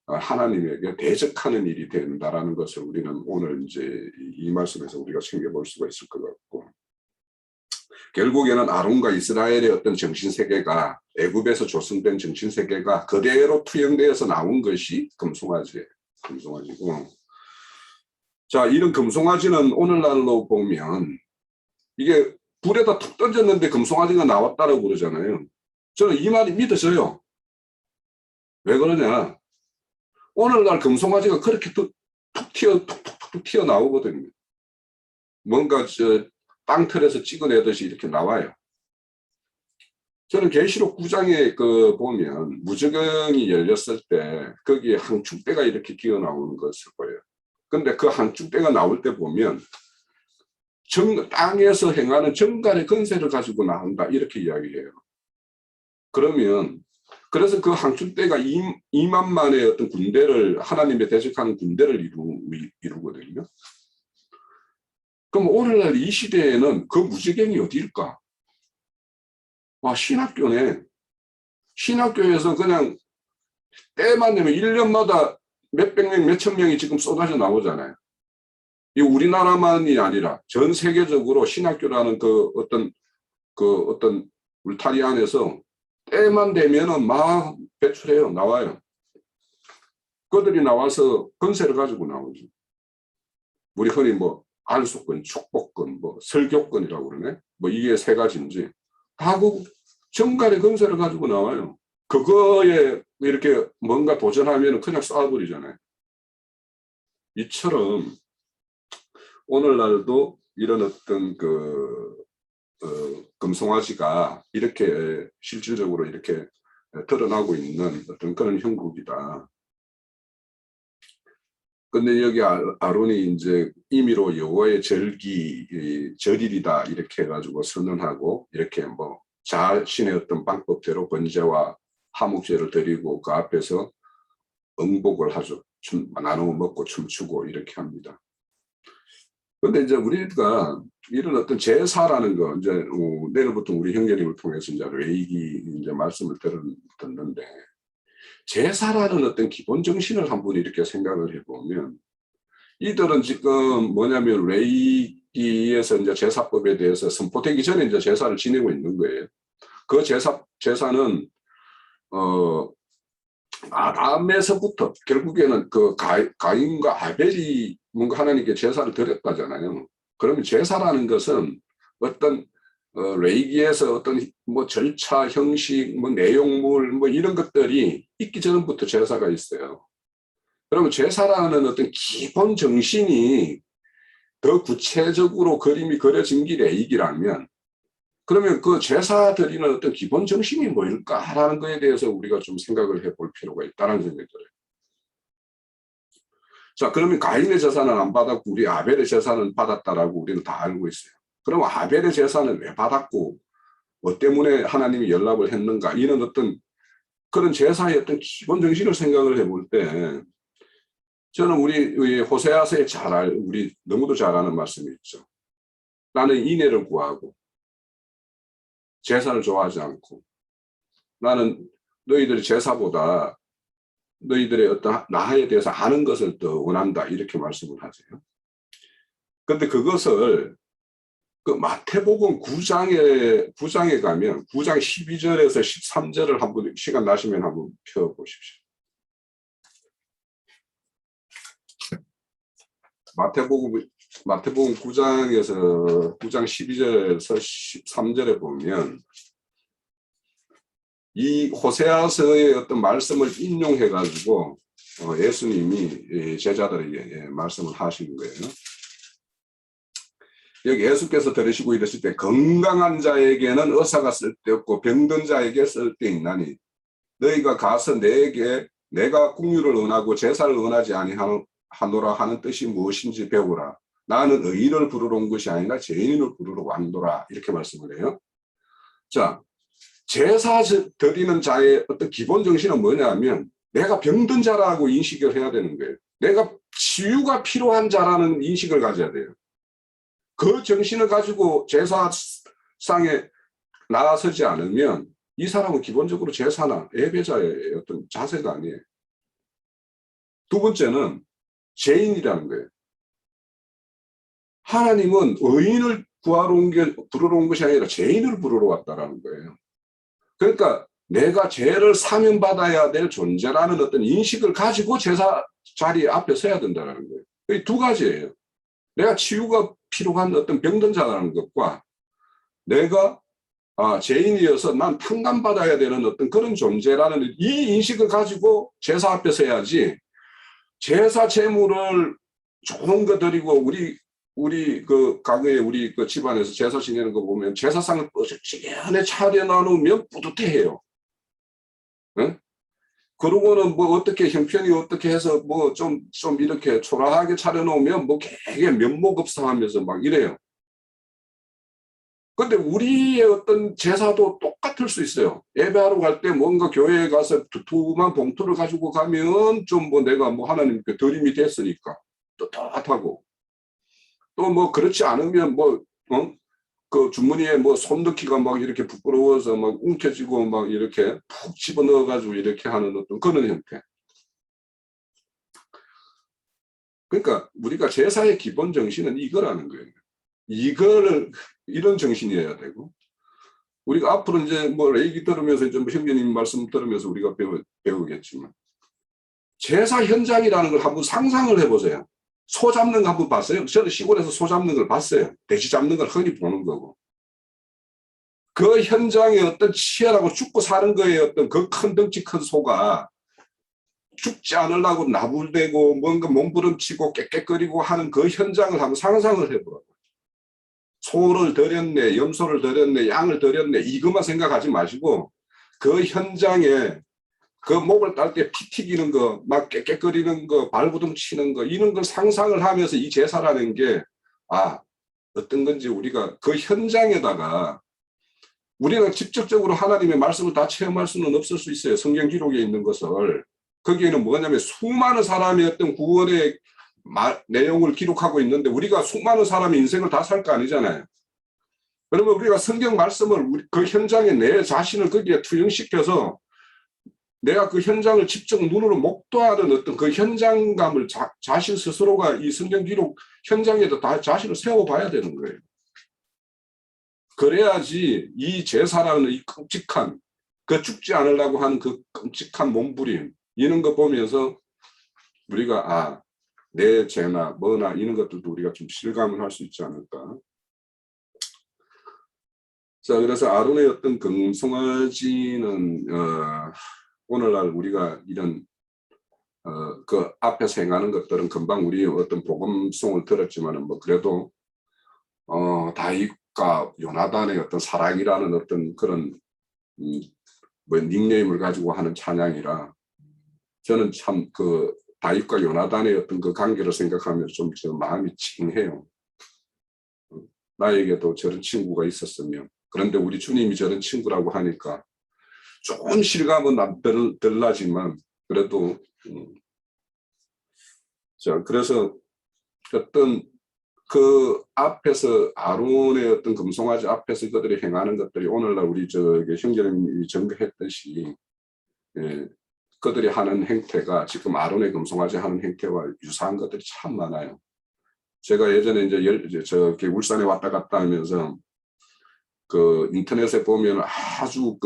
하나님에게 대적하는 일이 된다라는 것을 우리는 오늘 이제 이 말씀에서 우리가 챙겨볼 수가 있을 것 같고, 결국에는 아론과 이스라엘의 어떤 정신세계가 애굽에서 조성된 정신세계가 그대로 투영되어서 나온 것이 금송아지고, 자, 이런 금송아지는 오늘날로 보면 이게 불에다 툭 던졌는데 금송아지가 나왔다라고 그러잖아요. 저는 이 말이 믿어져요. 왜 그러냐? 오늘날 금송아지가 그렇게 툭 튀어나오거든요. 뭔가 땅틀에서 찍어내듯이 이렇게 나와요. 저는 계시록 9장에 보면 무저경이 열렸을 때 거기에 항축대가 이렇게 기어나오는 것을 보여요. 근데 그 항축대가 나올 때 보면 땅에서 행하는 정갈의 건세를 가지고 나온다 이렇게 이야기해요. 그래서 그 항축대가 2만만의 어떤 군대를, 하나님의 대적하는 군대를 이루거든요. 그럼 오늘날 이 시대에는 그 무지경이 어디일까? 신학교네. 신학교에서 그냥 때만 되면 1년마다 몇백 명, 몇천 명이 지금 쏟아져 나오잖아요. 이 우리나라만이 아니라 전 세계적으로 신학교라는 어떤 울타리 안에서 때만 되면은 막 배출해요. 나와요. 그들이 나와서 건세를 가지고 나오죠. 우리 흔히 안수권, 축복권, 설교권이라고 그러네. 이게 세 가지인지 다 그 정갈의 건세를 가지고 나와요. 그거에 이렇게 뭔가 도전하면 그냥 쏴버리잖아요. 이처럼 오늘날도 이런 어떤 금송아지가 이렇게 실질적으로 이렇게 드러나고 있는 어떤 그런 형국이다. 근데 여기 아론이 이제 임의로 여호와의 절일이다 이렇게 해가지고 선언하고 이렇게 자신의 어떤 방법대로 번제와 화목제를 드리고 그 앞에서 응복을 하죠. 나누어 먹고 춤추고 이렇게 합니다. 근데 이제 우리가 이런 어떤 제사라는 거, 이제 내일부터 우리 형제님을 통해서 이제 레이기 이제 말씀을 듣는데, 제사라는 어떤 기본 정신을 한번 이렇게 생각을 해보면, 이들은 지금 뭐냐면 레이기에서 이제 제사법에 대해서 선포되기 전에 이제 제사를 지내고 있는 거예요. 그 제사는 아담에서부터 결국에는 그 가인과 아벨이 뭔가 하나님께 제사를 드렸다잖아요. 그러면 제사라는 것은 어떤 레이기에서 어떤 절차, 형식, 내용물 이런 것들이 있기 전부터 제사가 있어요. 그러면 제사라는 어떤 기본 정신이 더 구체적으로 그림이 그려진 게 레이기라면, 그러면 그 제사 드리는 어떤 기본 정신이 뭐일까라는 거에 대해서 우리가 좀 생각을 해볼 필요가 있다는 생각이 들어요. 자, 그러면 가인의 제사는 안 받았고 우리 아벨의 제사는 받았다라고 우리는 다 알고 있어요. 그럼 아벨의 제사는 왜 받았고 뭐 때문에 하나님이 연락을 했는가, 이런 어떤 그런 제사의 어떤 기본 정신을 생각을 해볼 때, 저는 우리 호세아서에 우리 너무도 잘 아는 말씀이 있죠. 나는 인애를 구하고 제사를 좋아하지 않고 나는 너희들의 제사보다 너희들의 어떤 나에 대해서 아는 것을 더 원한다, 이렇게 말씀을 하세요. 그런데 그것을 그 마태복음 9장에 가면 9장 12절에서 13절을 한번 시간 나시면 한번 펴보십시오. 마태복음 9장에서 9장 12절에서 13절에 보면 이 호세아서의 어떤 말씀을 인용해 가지고 예수님이 제자들에게 말씀을 하신 거예요. 여기 예수께서 들으시고 이르실 때, 건강한 자에게는 의사가 쓸데없고 병든 자에게 쓸데있나니 너희가 가서 내가 긍휼을 원하고 제사를 원하지 아니하노라 하는 뜻이 무엇인지 배우라. 나는 의인을 부르러 온 것이 아니라 죄인을 부르러 왔노라 이렇게 말씀을 해요. 자, 제사 드리는 자의 어떤 기본 정신은 뭐냐면 내가 병든 자라고 인식을 해야 되는 거예요. 내가 치유가 필요한 자라는 인식을 가져야 돼요. 그 정신을 가지고 제사상에 나서지 않으면 이 사람은 기본적으로 제사나 예배자의 어떤 자세가 아니에요. 두 번째는 죄인이라는 거예요. 하나님은 의인을 부르러 온 것이 아니라 죄인을 부르러 왔다라는 거예요. 그러니까 내가 죄를 사면받아야 될 존재라는 어떤 인식을 가지고 제사 자리 앞에 서야 된다는 거예요. 이 두 가지예요. 내가 치유가 필요한 어떤 병든 자라는 것과 내가 죄인이어서 난 탕감받아야 되는 어떤 그런 존재라는 이 인식을 가지고 제사 앞에 서야지 제사 제물을 좋은 거 드리고 우리 그 과거에 우리 그 집안에서 제사 지내는 거 보면 제사상을 쁘직하게 차려놓으면 뿌듯해해요. 네? 그러고는 뭐 어떻게 형편이 어떻게 해서 뭐 좀 이렇게 초라하게 차려놓으면 뭐 되게 면목없어하면서 막 이래요. 근데 우리의 어떤 제사도 똑같을 수 있어요. 예배하러 갈 때 뭔가 교회에 가서 두툼한 봉투를 가지고 가면 좀 뭐 내가 뭐 하나님께 드림이 됐으니까 떳떳하고 또 뭐 그렇지 않으면 뭐 그 주머니에 뭐 손 넣기가 막 이렇게 부끄러워서 막 움켜쥐고 막 이렇게 푹 집어넣어 가지고 이렇게 하는 어떤 그런 형태. 그러니까 우리가 제사의 기본 정신은 이거라는 거예요. 이런 정신이어야 되고 우리가 앞으로 이제 뭐 얘기 들으면서 이제 뭐 형제님 말씀 들으면서 우리가 배우겠지만 제사 현장이라는 걸 한번 상상을 해보세요. 소 잡는 거 한번 봤어요? 저는 시골에서 소 잡는 걸 봤어요. 돼지 잡는 걸 흔히 보는 거고. 그 현장에 어떤 치열하고 죽고 사는 거에 어떤 그 큰 덩치 큰 소가 죽지 않으려고 나불대고 뭔가 몸부림치고 깨깨거리고 하는 그 현장을 한번 상상을 해보라고. 소를 들였네, 염소를 들였네, 양을 들였네 이것만 생각하지 마시고 그 현장에 그 목을 딸 때 피 튀기는 거, 막 깨깨거리는 거, 발부둥 치는 거 이런 걸 상상을 하면서 이 제사라는 게 어떤 건지 우리가 그 현장에다가 우리는 직접적으로 하나님의 말씀을 다 체험할 수는 없을 수 있어요. 성경 기록에 있는 것을. 거기에는 뭐냐면 수많은 사람의 어떤 구원의 내용을 기록하고 있는데 우리가 수많은 사람의 인생을 다 살 거 아니잖아요. 그러면 우리가 성경 말씀을 그 현장에 내 자신을 거기에 투영시켜서 내가 그 현장을 직접 눈으로 목도하는 어떤 그 현장감을 자신 스스로가 이 성경 기록 현장에도 다 자신을 세워봐야 되는 거예요. 그래야지 이 제사라는 이 끔찍한 그 죽지 않으려고 하는 그 끔찍한 몸부림 이런 거 보면서 우리가 내 죄나 뭐나 이런 것들도 우리가 좀 실감을 할 수 있지 않을까. 자, 그래서 아론의 어떤 금송아지는 오늘날 우리가 이런 그 앞에서 행하는 것들은 금방 우리 어떤 복음송을 들었지만은 뭐 그래도 다윗과 요나단의 어떤 사랑이라는 어떤 그런 뭐 닉네임을 가지고 하는 찬양이라 저는 참 그 다윗과 요나단의 어떤 그 관계를 생각하면 좀 저 마음이 찡해요. 나에게도 저런 친구가 있었으면. 그런데 우리 주님이 저런 친구라고 하니까 좀 실감은 덜 나지만 그래도 자 그래서 어떤 그 앞에서 아론의 어떤 금송아지 앞에서 그들이 행하는 것들이 오늘날 우리 저기 형제님이 전거했듯이 그들이 하는 행태가 지금 아론의 금송아지 하는 행태와 유사한 것들이 참 많아요. 제가 예전에 이제 저기 울산에 왔다 갔다 하면서 그 인터넷에 보면 아주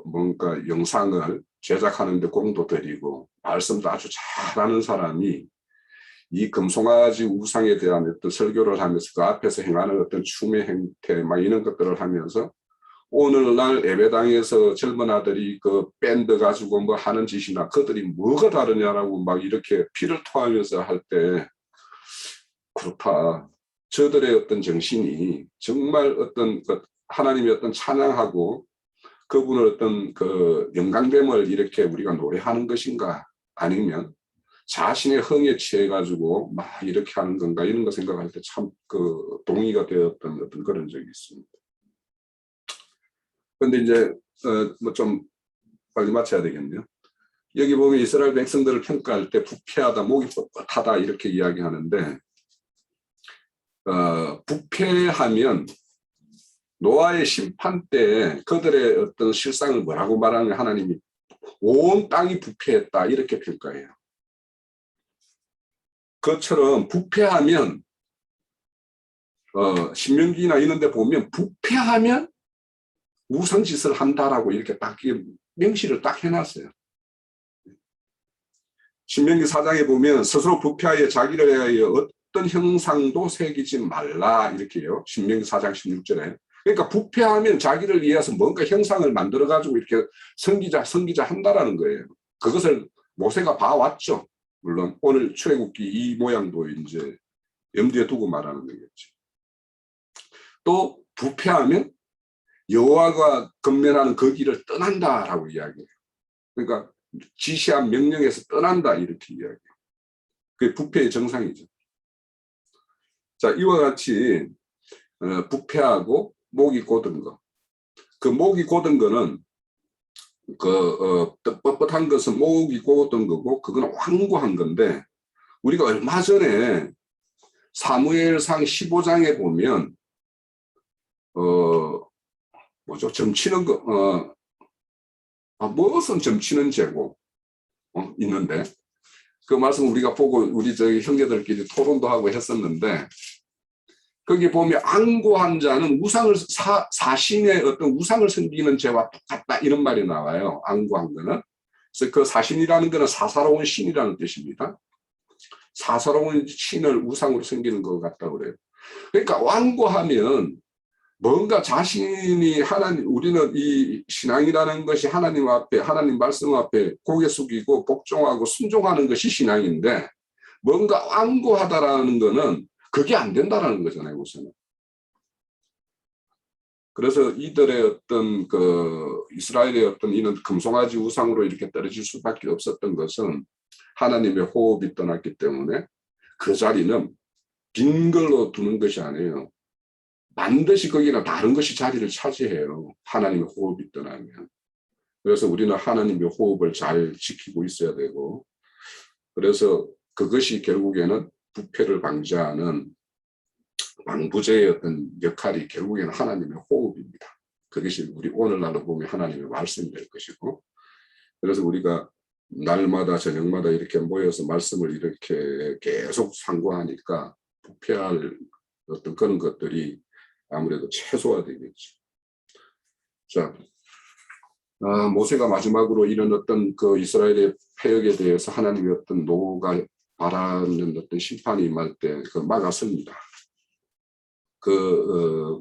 뭔가 영상을 제작하는데 공도 들이고 말씀도 아주 잘하는 사람이 이 금송아지 우상에 대한 어떤 설교를 하면서 그 앞에서 행하는 어떤 춤의 행태 막 이런 것들을 하면서 오늘날 예배당에서 젊은 아들이 그 밴드 가지고 뭐 하는 짓이나 그들이 뭐가 다르냐라고 막 이렇게 피를 토하면서 할 때 그렇다. 저들의 어떤 정신이 정말 어떤 그 하나님의 어떤 찬양하고 그분의 어떤 그 영광됨을 이렇게 우리가 노래하는 것인가 아니면 자신의 흥에 취해 가지고 막 이렇게 하는 건가 이런 거 생각할 때 참 그 동의가 되었던 어떤 그런 적이 있습니다. 근데 이제 뭐 좀 빨리 마쳐야 되겠네요. 여기 보면 이스라엘 백성들을 평가할 때 부패하다, 목이 뻣뻣하다 이렇게 이야기하는데 부패하면 노아의 심판 때 그들의 어떤 실상을 뭐라고 말하는 하나님이 온 땅이 부패했다 이렇게 평가해요. 그것처럼 부패하면 신명기나 이런 데 보면 부패하면 우상짓을 한다라고 이렇게 딱 명시를 딱 해놨어요. 신명기 4장에 보면 스스로 부패하여 자기를 위하여 어떤 형상도 새기지 말라 이렇게요. 신명기 4장 16절에. 그러니까 부패하면 자기를 위해서 뭔가 형상을 만들어 가지고 이렇게 섬기자 한다라는 거예요. 그것을 모세가 봐왔죠. 물론 오늘 출애굽기 이 모양도 이제 염두에 두고 말하는 거겠죠. 또 부패하면 여호와가 건면하는 그 길을 떠난다라고 이야기해요. 그러니까 지시한 명령에서 떠난다 이렇게 이야기해요. 그게 부패의 정상이죠. 자, 이와 같이 부패하고 목이 곧은 거. 그 목이 곧은 거는 뻣뻣한 것은 목이 곧은 거고 그건 완고한 건데 우리가 얼마 전에 사무엘상 15장에 보면 뭐죠? 점치는 거 무엇은 점치는 죄고 있는데 그 말씀 우리가 보고 우리 저희 형제들끼리 토론도 하고 했었는데 거기 보면 안고한 자는 우상을 사신의 어떤 우상을 섬기는 죄와 똑같다 이런 말이 나와요. 안고한 거는. 그래서 그 사신이라는 거는 사사로운 신이라는 뜻입니다. 사사로운 신을 우상으로 섬기는 것 같다고 그래요. 그러니까 완고하면 뭔가 자신이 우리는 이 신앙이라는 것이 하나님 앞에, 하나님 말씀 앞에 고개 숙이고 복종하고 순종하는 것이 신앙인데 뭔가 완고하다라는 거는 그게 안 된다라는 거잖아요, 우선은. 그래서 이들의 어떤 이스라엘의 어떤 이런 금송아지 우상으로 이렇게 떨어질 수밖에 없었던 것은 하나님의 호흡이 떠났기 때문에 그 자리는 빈 걸로 두는 것이 아니에요. 반드시 거기는 다른 것이 자리를 차지해요. 하나님의 호흡이 떠나면. 그래서 우리는 하나님의 호흡을 잘 지키고 있어야 되고 그래서 그것이 결국에는 부패를 방지하는 방부제의 어떤 역할이 결국에는 하나님의 호흡입니다. 그것이 우리 오늘날로 보면 하나님의 말씀이 될 것이고 그래서 우리가 날마다 저녁마다 이렇게 모여서 말씀을 이렇게 계속 상고하니까 부패할 어떤 그런 것들이 아무래도 최소화되겠죠. 자, 모세가 마지막으로 이런 어떤 그 이스라엘의 패역에 대해서 하나님의 어떤 노가 바라는 어떤 심판이 임할 때 그 막아섭니다.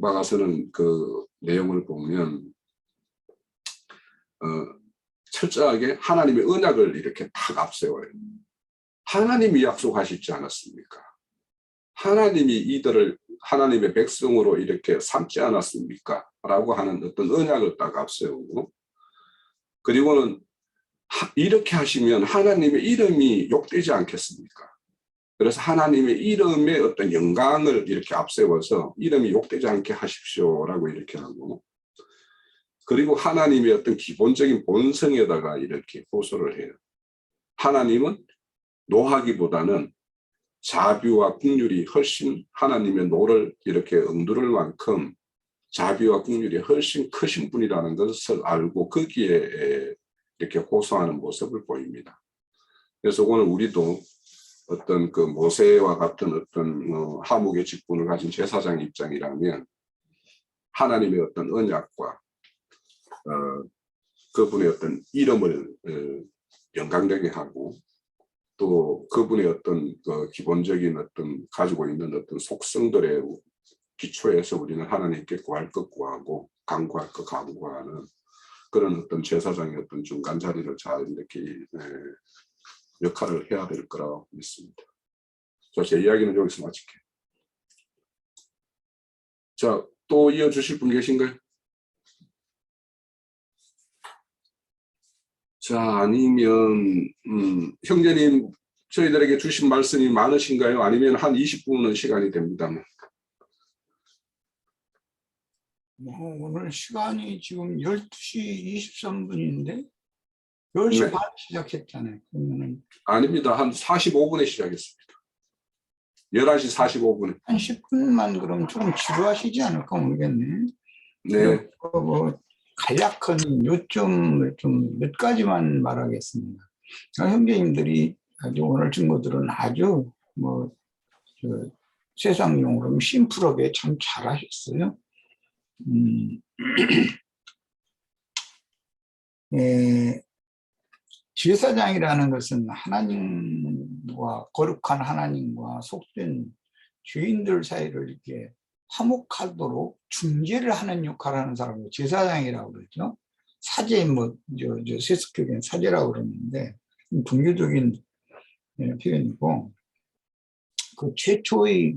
막아서는 그 내용을 보면 철저하게 하나님의 언약을 이렇게 탁 앞세워요. 하나님이 약속하시지 않았습니까? 하나님이 이들을 하나님의 백성으로 이렇게 삼지 않았습니까? 라고 하는 어떤 언약을 딱 앞세우고 그리고는 이렇게 하시면 하나님의 이름이 욕되지 않겠습니까? 그래서 하나님의 이름의 어떤 영광을 이렇게 앞세워서 이름이 욕되지 않게 하십시오라고 이렇게 하고 그리고 하나님의 어떤 기본적인 본성에다가 이렇게 호소를 해요. 하나님은 노하기보다는 자비와 긍휼이 훨씬 하나님의 노를 이렇게 응두를 만큼 자비와 긍휼이 훨씬 크신 분이라는 것을 알고 거기에 이렇게 호소하는 모습을 보입니다. 그래서 오늘 우리도 어떤 그 모세와 같은 어떤 하목의 직분을 가진 제사장 입장이라면 하나님의 어떤 언약과 그분의 어떤 이름을 영광되게 하고 또 그분의 어떤 그 기본적인 어떤 가지고 있는 어떤 속성들의 기초에서 우리는 하나님께 구할 것 구하고 간구할 것 간구하는 그런 어떤 제사장의 어떤 중간 자리를 잘 이렇게 역할을 해야 될 거라고 믿습니다. 자, 제 이야기는 여기서 마칠게요. 자, 또 이어주실 분 계신가요? 자, 아니면 형제님 저희들에게 주신 말씀이 많으신가요? 아니면 한 20분은 시간이 됩니다. 오늘 시간이 지금 12시 23분인데 10시 네. 반 시작했잖아요. 그러면은 아닙니다. 한 45분에 시작했습니다. 11시 45분에. 한 10분만 그럼 좀 지루하시지 않을까 모르겠네. 네. 뭐 간략한 요점을 좀 몇 가지만 말하겠습니다. 형제님들이 아주 오늘 친구들은 아주 뭐 세상용으로 심플하게 참 잘하셨어요. 제사장이라는 것은 하나님과 거룩한 하나님과 속된 죄인들 사이를 이렇게 화목하도록 중재를 하는 역할을 하는 사람을 제사장이라고 그러죠. 사제, 뭐, 세속적인 사제라고 그러는데, 종교적인 표현이고, 그 최초의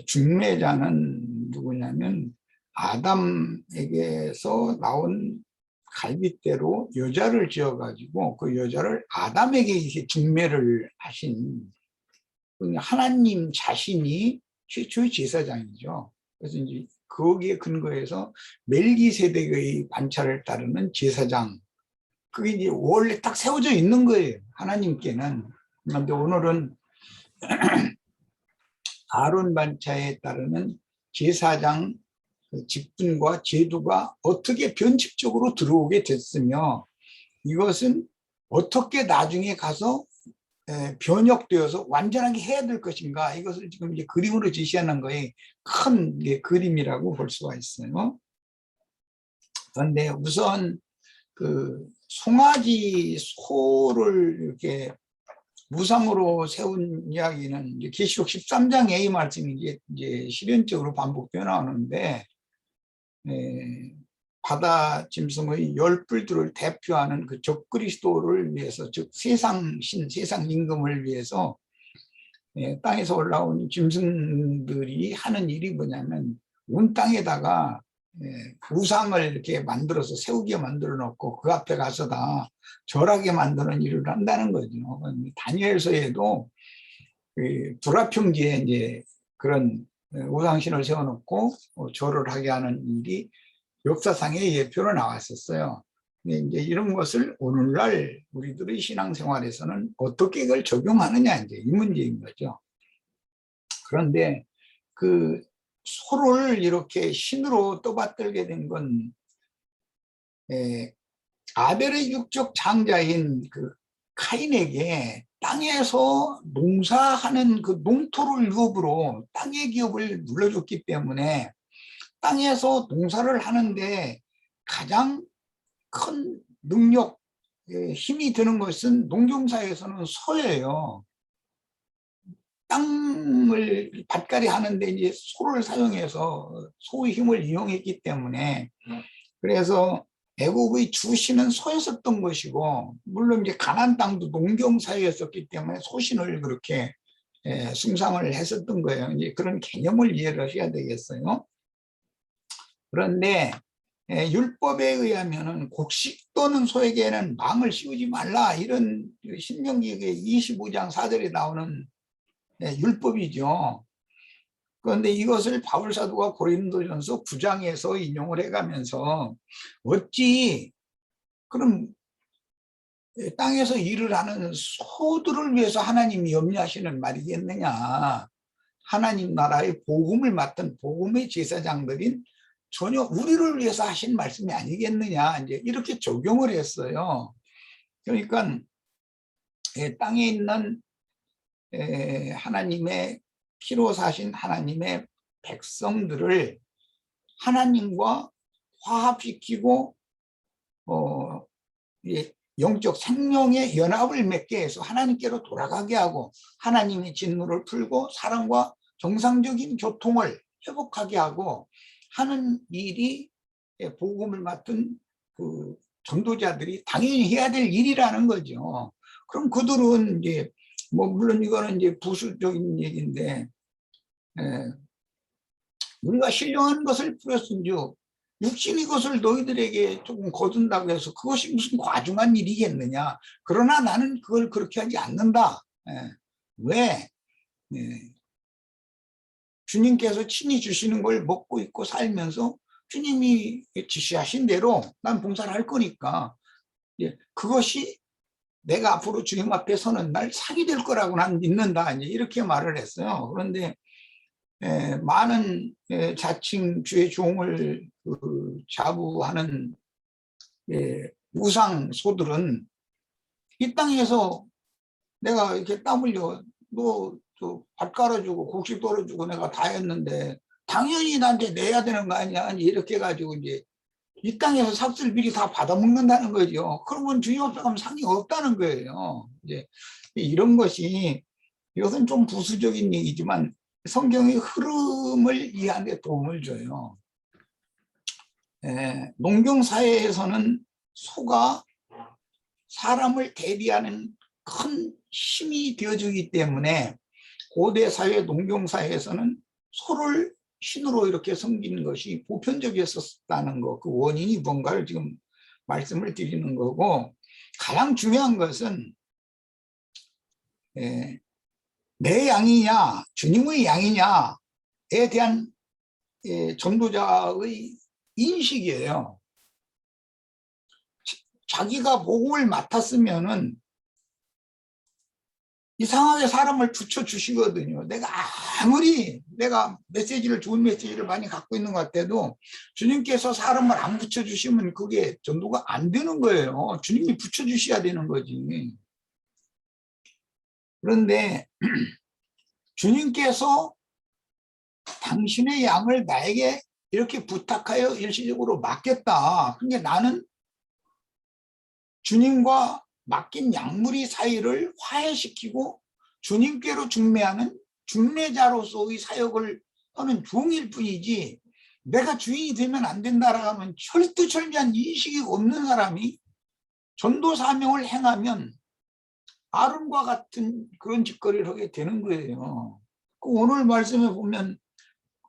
중매자는 누구냐면, 아담에게서 나온 갈빗대로 여자를 지어가지고, 그 여자를 아담에게 이렇게 중매를 하신, 하나님 자신이 최초의 제사장이죠. 그래서 이제 거기에 근거해서 멜기세덱의 관찰을 따르는 제사장, 그게 이제 원래 딱 세워져 있는 거예요. 하나님께는. 그런데 오늘은 아론 반차에 따르는 제사장 직분과 제도가 어떻게 변칙적으로 들어오게 됐으며, 이것은 어떻게 나중에 가서 변혁되어서 완전하게 해야 될 것인가, 이것을 지금 이제 그림으로 제시하는 거에 큰 그림이라고 볼 수가 있어요. 그런데 우선 그 송아지 소를 이렇게 우상으로 세운 이야기는 이제 계시록 13장의 말씀이 이제 실현적으로 반복되어 나오는데, 바다 짐승의 열불들을 대표하는 그 적그리스도를 위해서, 즉 세상신, 세상 임금을 위해서 땅에서 올라온 짐승들이 하는 일이 뭐냐면, 온 땅에다가 우상을 이렇게 만들어서 세우게 만들어 놓고 그 앞에 가서 다 절하게 만드는 일을 한다는 거죠. 다니엘서에도 불화평지에 이제 그런 우상신을 세워놓고 절을 하게 하는 일이 역사상의 예표로 나왔었어요. 근데 이제 이런 것을 오늘날 우리들의 신앙생활에서는 어떻게 그걸 적용하느냐, 이제 이 문제인 거죠. 그런데 그 소를 이렇게 신으로 떠받들게 된 건 아벨의 육적 장자인 그 카인에게 땅에서 농사하는 그 농토를 유업으로 땅의 기업을 물려줬기 때문에, 땅에서 농사를 하는데 가장 큰 능력, 힘이 드는 것은 농경사에서는 소예요. 땅을 밭갈이 하는데 이제 소를 사용해서 소의 힘을 이용했기 때문에, 그래서 애국의 주신은 소였었던 것이고, 물론 이제 가나안 땅도 농경사였었기 때문에 소신을 그렇게 숭상을 했었던 거예요. 이제 그런 개념을 이해를 해야 되겠어요. 그런데 율법에 의하면은 곡식 또는 소에게는 망을 씌우지 말라, 이런 신명기의 25장 4절에 나오는 율법이죠. 그런데 이것을 바울사도가 고린도전서 9장에서 인용을 해가면서, 어찌 그럼 땅에서 일을 하는 소들을 위해서 하나님이 염려하시는 말이겠느냐, 하나님 나라의 복음을 맡은 복음의 제사장들인 전혀 우리를 위해서 하신 말씀이 아니겠느냐, 이제 이렇게 적용을 했어요. 그러니까 땅에 있는 하나님의 피로 사신 하나님의 백성들을 하나님과 화합시키고 영적 생명의 연합을 맺게 해서 하나님께로 돌아가게 하고, 하나님의 진노를 풀고 사랑과 정상적인 교통을 회복하게 하고 하는 일이 복음을 맡은 그 전도자들이 당연히 해야 될 일이라는 거죠. 그럼 그들은 이제 뭐 물론 이거는 이제 부수적인 얘기인데, 우리가 신령한 것을 부렸은즉 육신이 것을 너희들에게 조금 거둔다고 해서 그것이 무슨 과중한 일이겠느냐. 그러나 나는 그걸 그렇게 하지 않는다. 왜? 주님께서 친히 주시는 걸 먹고 있고 살면서 주님이 지시하신 대로 난 봉사를 할 거니까 그것이 내가 앞으로 주님 앞에 서는 날 상이 될 거라고 난 믿는다. 이제 이렇게 말을 했어요. 그런데 많은 자칭 주의 종을 자부하는 우상소들은 이 땅에서 내가 이렇게 땀 흘려 밥 깔아주고 곡식 떨어주고 내가 다 했는데 당연히 나한테 내야 되는 거 아니야? 이렇게 해가지고 이제 이 땅에서 삭슬 미리 다 받아먹는다는 거죠. 그러면 주님 앞에 가면 상이 없다는 거예요. 이제 이런 것이 이것은 좀 부수적인 얘기지만 성경의 흐름을 이해하는 데 도움을 줘요. 농경사회에서는 소가 사람을 대리하는 큰 힘이 되어주기 때문에 고대 사회 농경사회에서는 소를 신으로 이렇게 섬기는 것이 보편적이었다는 거, 그 원인이 뭔가를 지금 말씀을 드리는 거고, 가장 중요한 것은 내 양이냐 주님의 양이냐에 대한 전도자의 인식이에요. 자기가 복음을 맡았으면은 이상하게 사람을 붙여주시거든요. 내가 아무리 내가 좋은 메시지를 많이 갖고 있는 것 같아도 주님께서 사람을 안 붙여주시면 그게 전도가 안 되는 거예요. 주님이 붙여주셔야 되는 거지. 그런데 주님께서 당신의 양을 나에게 이렇게 부탁하여 일시적으로 맡겼다. 근데 나는 주님과 맡긴 양무리 사이를 화해시키고 주님께로 중매하는 중매자로서의 사역을 하는 종일 뿐이지, 내가 주인이 되면 안 된다라고 하면 철두철미한 인식이 없는 사람이 전도 사명을 행하면 아론과 같은 그런 짓거리를 하게 되는 거예요. 오늘 말씀에 보면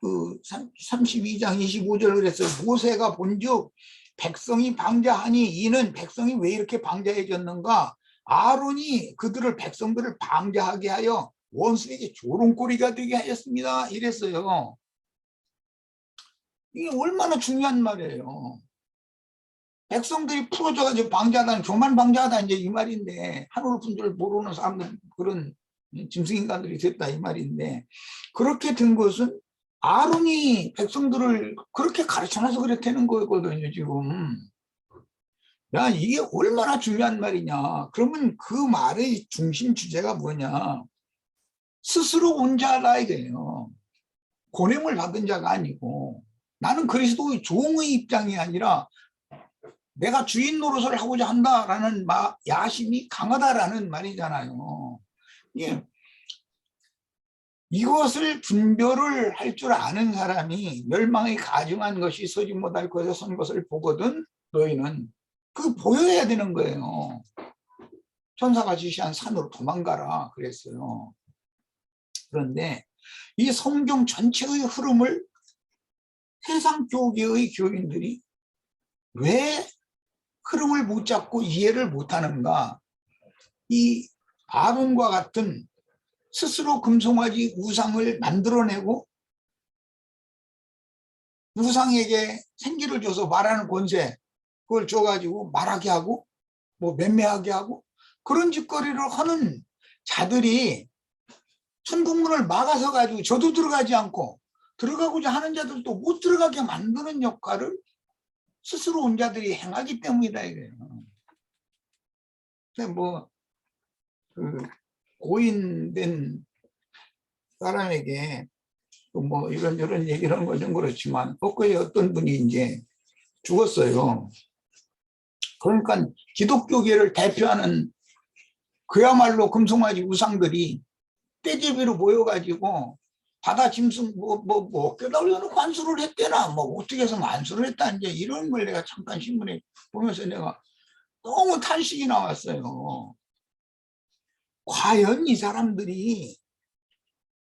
그 32장 25절 그랬어요. 모세가 본즉 백성이 방자하니 이는 백성이 왜 이렇게 방자해졌는가? 아론이 백성들을 방자하게 하여 원수에게 조롱거리가 되게 하였습니다. 이랬어요. 이게 얼마나 중요한 말이에요. 백성들이 풀어져가지고 방자하다는 교만 방자하다 이제 이 말인데, 하늘 높은 줄 모르는 사람들, 그런 짐승인간들이 됐다 이 말인데, 그렇게 된 것은 아론이 백성들을 그렇게 가르쳐놔서 그렇다는 거거든요. 지금 야, 이게 얼마나 중요한 말이냐. 그러면 그 말의 중심 주제가 뭐냐, 스스로 온 자라 이거예요. 고냄을 받은 자가 아니고, 나는 그리스도의 종의 입장이 아니라 내가 주인 노릇을 하고자 한다라는 야심이 강하다라는 말이잖아요. 예. 이것을 분별을 할 줄 아는 사람이 멸망이 가증한 것이 서지 못할 것에 선 것을 보거든 너희는 그 보여야 되는 거예요. 천사가 지시한 산으로 도망가라 그랬어요. 그런데 이 성경 전체의 흐름을 세상 교계의 교인들이 왜 흐름을 못 잡고 이해를 못하는가? 이 아론과 같은 스스로 금송아지 우상을 만들어내고 우상에게 생기를 줘서 말하는 권세, 그걸 줘가지고 말하게 하고 뭐 맴매하게 하고 그런 짓거리를 하는 자들이 천국문을 막아서 가지고 저도 들어가지 않고 들어가고자 하는 자들도 못 들어가게 만드는 역할을 스스로 온 자들이 행하기 때문이다 이거예요. 근데 고인된 사람에게 뭐 이런 얘기를 하는 건 좀 그렇지만 엊그제 어떤 분이 이제 죽었어요. 그러니까 기독교계를 대표하는 그야말로 금송아지 우상들이 떼제비로 모여가지고 바다 짐승 어깨다 올려놓고 안수를 했대나 뭐 어떻게 해서 안수를 했다 이제 이런 걸 내가 잠깐 신문에 보면서 내가 너무 탄식이 나왔어요. 과연 이 사람들이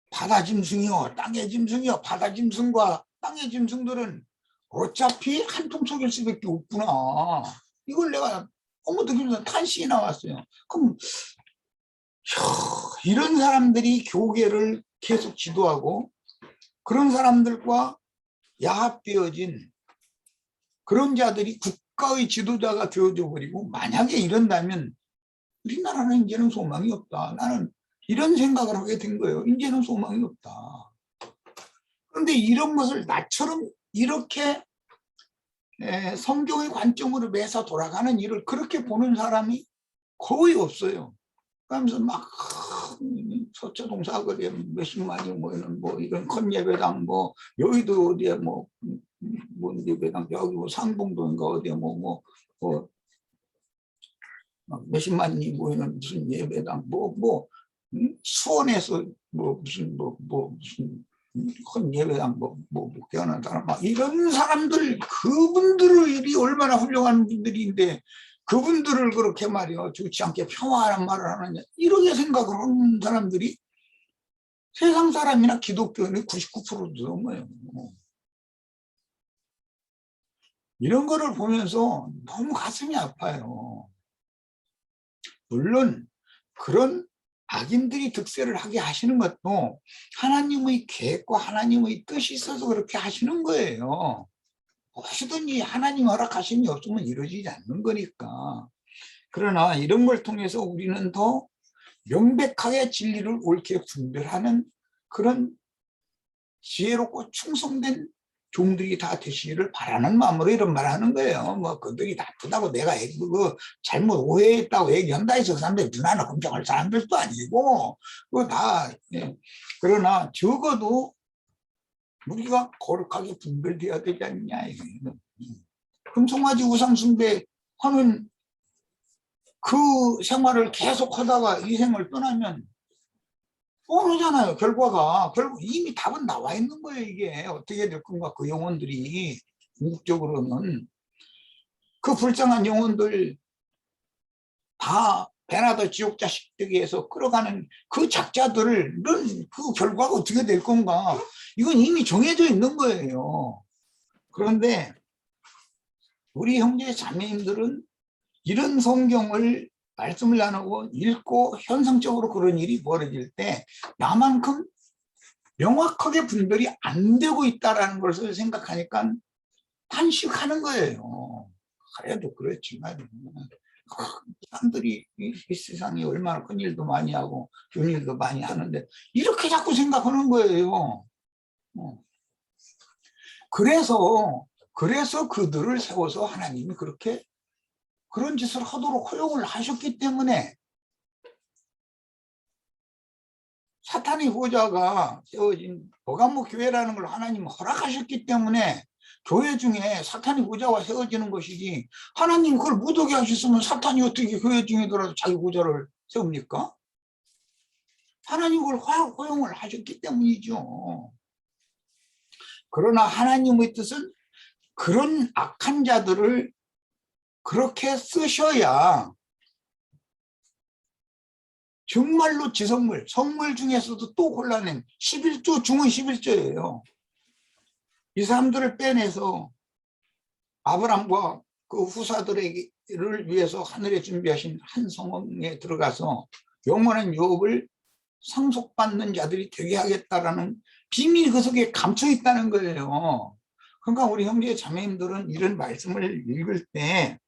바다 짐승이요 땅의 짐승이요, 바다 짐승과 땅의 짐승들은 어차피 한통속일 수밖에 없구나. 이걸 내가 너무 느끼면서 탄식이 나왔어요. 그럼 이런 사람들이 교계를 계속 지도하고 그런 사람들과 야합되어진 그런 자들이 국가의 지도자가 되어져 버리고 만약에 이런다면 우리나라는 이제는 소망이 없다. 나는 이런 생각을 하게 된 거예요. 이제는 소망이 없다. 그런데 이런 것을 나처럼 이렇게 성경의 관점으로 매사 돌아가는 일을 그렇게 보는 사람이 거의 없어요. 그러면서 막 서초동 사거리에 몇십만이 모이는 뭐 이런 컨예배당 뭐 여의도 어디에 뭐 예배당 여기 뭐 상봉동인가 어디에 뭐 몇십만이 모이는 무슨 예배당 수원에서 무슨 헌예배당 목회하는 사람 막 이런 사람들 그분들이 얼마나 훌륭한 분들인데 그분들을 그렇게 말이요 좋지 않게 폄하하는 말을 하느냐 이렇게 생각을 하는 사람들이 세상 사람이나 기독교인의 99%도 넘어요. 이런 거를 보면서 너무 가슴이 아파요. 물론 그런 악인들이 득세를 하게 하시는 것도 하나님의 계획과 하나님의 뜻이 있어서 그렇게 하시는 거예요. 무엇이든지 하나님 허락하심이 없으면 이루어지지 않는 거니까. 그러나 이런 걸 통해서 우리는 더 명백하게 진리를 옳게 분별하는 그런 지혜롭고 충성된 종들이 다 되시기를 바라는 마음으로 이런 말을 하는 거예요. 뭐 그들이 나쁘다고 내가 그거 잘못 오해했다고 얘기한다 해서 그 사람들이 누나나 검증할 사람들도 아니고 그거 다 그러나 적어도 우리가 거룩하게 분별되어야 되지 않냐. 금송아지 우상숭배하는 그 생활을 계속 하다가 이 생을 떠나면 뻔하잖아요. 결과가 이미 답은 나와 있는 거예요. 이게 어떻게 될 건가. 그 영혼들이 궁극적으로는 그 불쌍한 영혼들 다 배나더 지옥 자식되기에서 끌어가는 그 작자들은 그 결과가 어떻게 될 건가. 이건 이미 정해져 있는 거예요. 그런데 우리 형제 자매님들은 이런 성경을 말씀을 나누고 읽고 현상적으로 그런 일이 벌어질 때 나만큼 명확하게 분별이 안 되고 있다는 것을 생각하니까 탄식하는 거예요. 그래도 그렇지만 사람들이 이 세상에 얼마나 큰 일도 많이 하고 좋은 일도 많이 하는데 이렇게 자꾸 생각하는 거예요. 그래서 그들을 세워서 하나님이 그렇게 그런 짓을 하도록 허용을 하셨기 때문에 사탄의 보좌가 세워진 버가모 교회라는 걸 하나님은 허락하셨기 때문에 교회 중에 사탄의 보좌가 세워지는 것이지 하나님 그걸 못하게 하셨으면 사탄이 어떻게 교회 중에더라도 자기 보좌를 세웁니까? 하나님 그걸 허용을 하셨기 때문이죠. 그러나 하나님의 뜻은 그런 악한 자들을 그렇게 쓰셔야 정말로 지성물, 성물 중에서도 또 골라낸 11조 중은 11조예요. 이 사람들을 빼내서 아브람과 그 후사들을 위해서 하늘에 준비하신 한 성읍에 들어가서 영원한 유업을 상속받는 자들이 되게 하겠다라는 비밀이 그 속에 감춰 있다는 거예요. 그러니까 우리 형제 자매님들은 이런 말씀을 읽을 때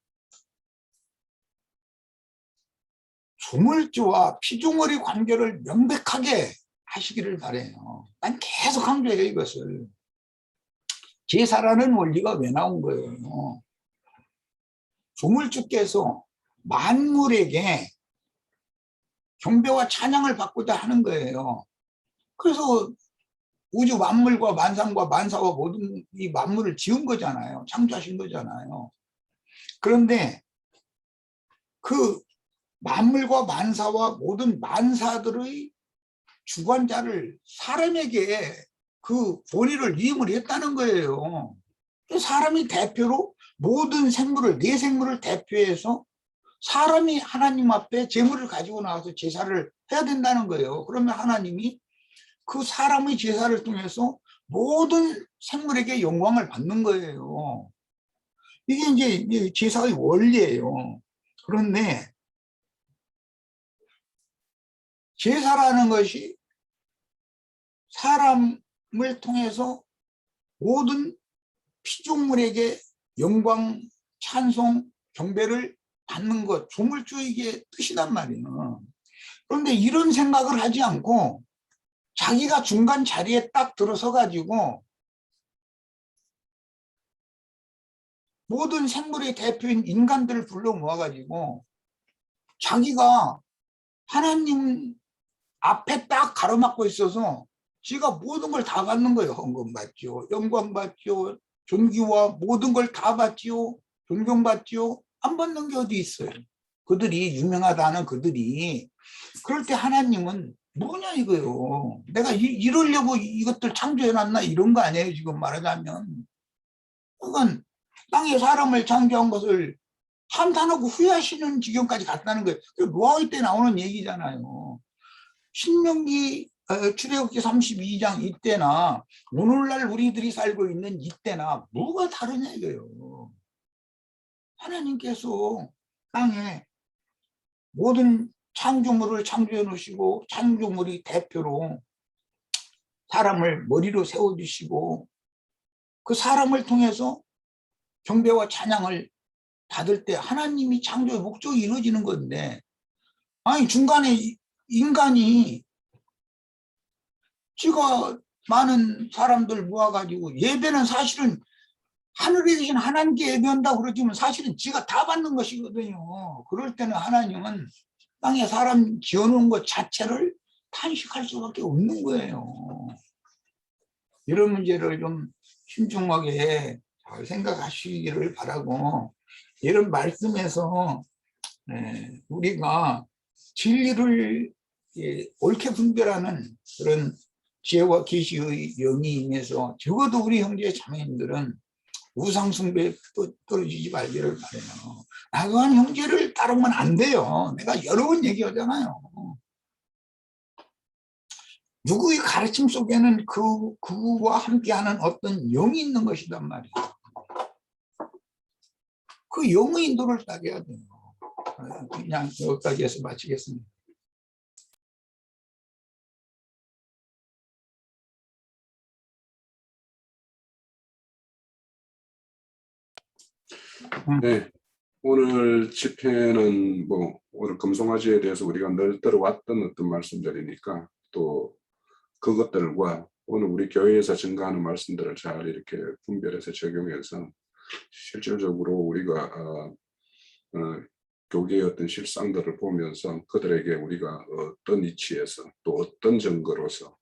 조물주와 피조물의 관계를 명백하게 하시기를 바라요. 난 계속 강조해요, 이것을. 제사라는 원리가 왜 나온 거예요? 조물주께서 만물에게 경배와 찬양을 받고자 하는 거예요. 그래서 우주 만물과 만상과 만사와 모든 이 만물을 지은 거잖아요. 창조하신 거잖아요. 그런데 그 만물과 만사와 모든 만사들의 주관자를 사람에게 그 권위를 위임을 했다는 거예요. 사람이 대표로 모든 생물을, 네 생물을 대표해서 사람이 하나님 앞에 제물을 가지고 나와서 제사를 해야 된다는 거예요. 그러면 하나님이 그 사람의 제사를 통해서 모든 생물에게 영광을 받는 거예요. 이게 이제 제사의 원리예요. 그런데 제사라는 것이 사람을 통해서 모든 피조물에게 영광, 찬송, 경배를 받는 것, 조물주의의 뜻이란 말이에요. 그런데 이런 생각을 하지 않고 자기가 중간 자리에 딱 들어서 가지고 모든 생물의 대표인 인간들을 불러 모아 가지고 자기가 하나님 앞에 딱 가로막고 있어서 지가 모든 걸 다 받는 거예요. 헌금 받죠, 영광 받죠, 존귀와 모든 걸 다 받지요, 존경받지요. 안 받는 게 어디 있어요. 그들이 유명하다는 그들이. 그럴 때 하나님은 뭐냐 이거요. 내가 이러려고 이것들 창조해놨나 이런 거 아니에요. 지금 말하자면. 그건 땅에 사람을 창조한 것을 한탄하고 후회하시는 지경까지 갔다는 거예요. 노아의 때 나오는 얘기잖아요. 신명기 출애굽기 32장 이때나 오늘날 우리들이 살고 있는 이때나 뭐가 다르냐 이거예요. 하나님께서 땅에 모든 창조물을 창조해 놓으시고 창조물이 대표로 사람을 머리로 세워주시고 그 사람을 통해서 경배와 찬양을 받을 때 하나님이 창조의 목적이 이루어지는 건데, 아니 중간에 인간이 지가 많은 사람들 모아가지고 예배는 사실은 하늘에 계신 하나님께 예배한다고 그러지만 사실은 지가 다 받는 것이거든요. 그럴 때는 하나님은 땅에 사람 지어놓은 것 자체를 탄식할 수밖에 없는 거예요. 이런 문제를 좀 신중하게 잘 생각하시기를 바라고, 이런 말씀에서 우리가 진리를 옳게 분별하는 그런 지혜와 계시의 영이 임해서 적어도 우리 형제 자매님들은 우상숭배에 떨어지지 말기를 바라요. 나그한 형제를 따르면 안 돼요. 내가 여러 번 얘기하잖아요. 누구의 가르침 속에는 그와 함께하는 어떤 영이 있는 것이란 말이에요. 그 영의 인도를 따라야 돼요. 그냥 여기까지 해서 마치겠습니다. 네, 오늘 집회는 뭐 오늘 금송아지에 대해서 우리가 늘 들어왔던 어떤 말씀들이니까 또 그것들과 오늘 우리 교회에서 증가하는 말씀들을 잘 이렇게 분별해서 적용해서 실질적으로 우리가 교계의 어떤 실상들을 보면서 그들에게 우리가 어떤 위치에서 또 어떤 증거로서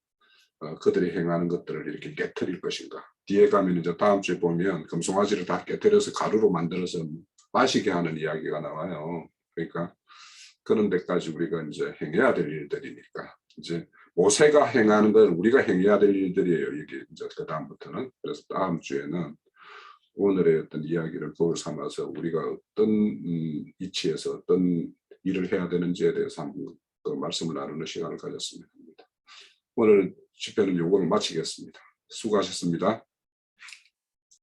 그들이 행하는 것들을 이렇게 깨트릴 것인가. 뒤에 가면 이제 다음 주에 보면 금송아지를 다 깨트려서 가루로 만들어서 마시게 하는 이야기가 나와요. 그러니까 그런 데까지 우리가 이제 행해야 될 일들이니까 이제 모세가 행하는 건 우리가 행해야 될 일들이에요. 이게 이제 그 다음부터는. 그래서 다음 주에는 오늘의 어떤 이야기를 거울 삼아서 우리가 어떤 위치에서 어떤 일을 해야 되는지에 대해서 한번 그 말씀을 나누는 시간을 가졌습니다. 오늘 집회는 요거를 마치겠습니다. 수고하셨습니다.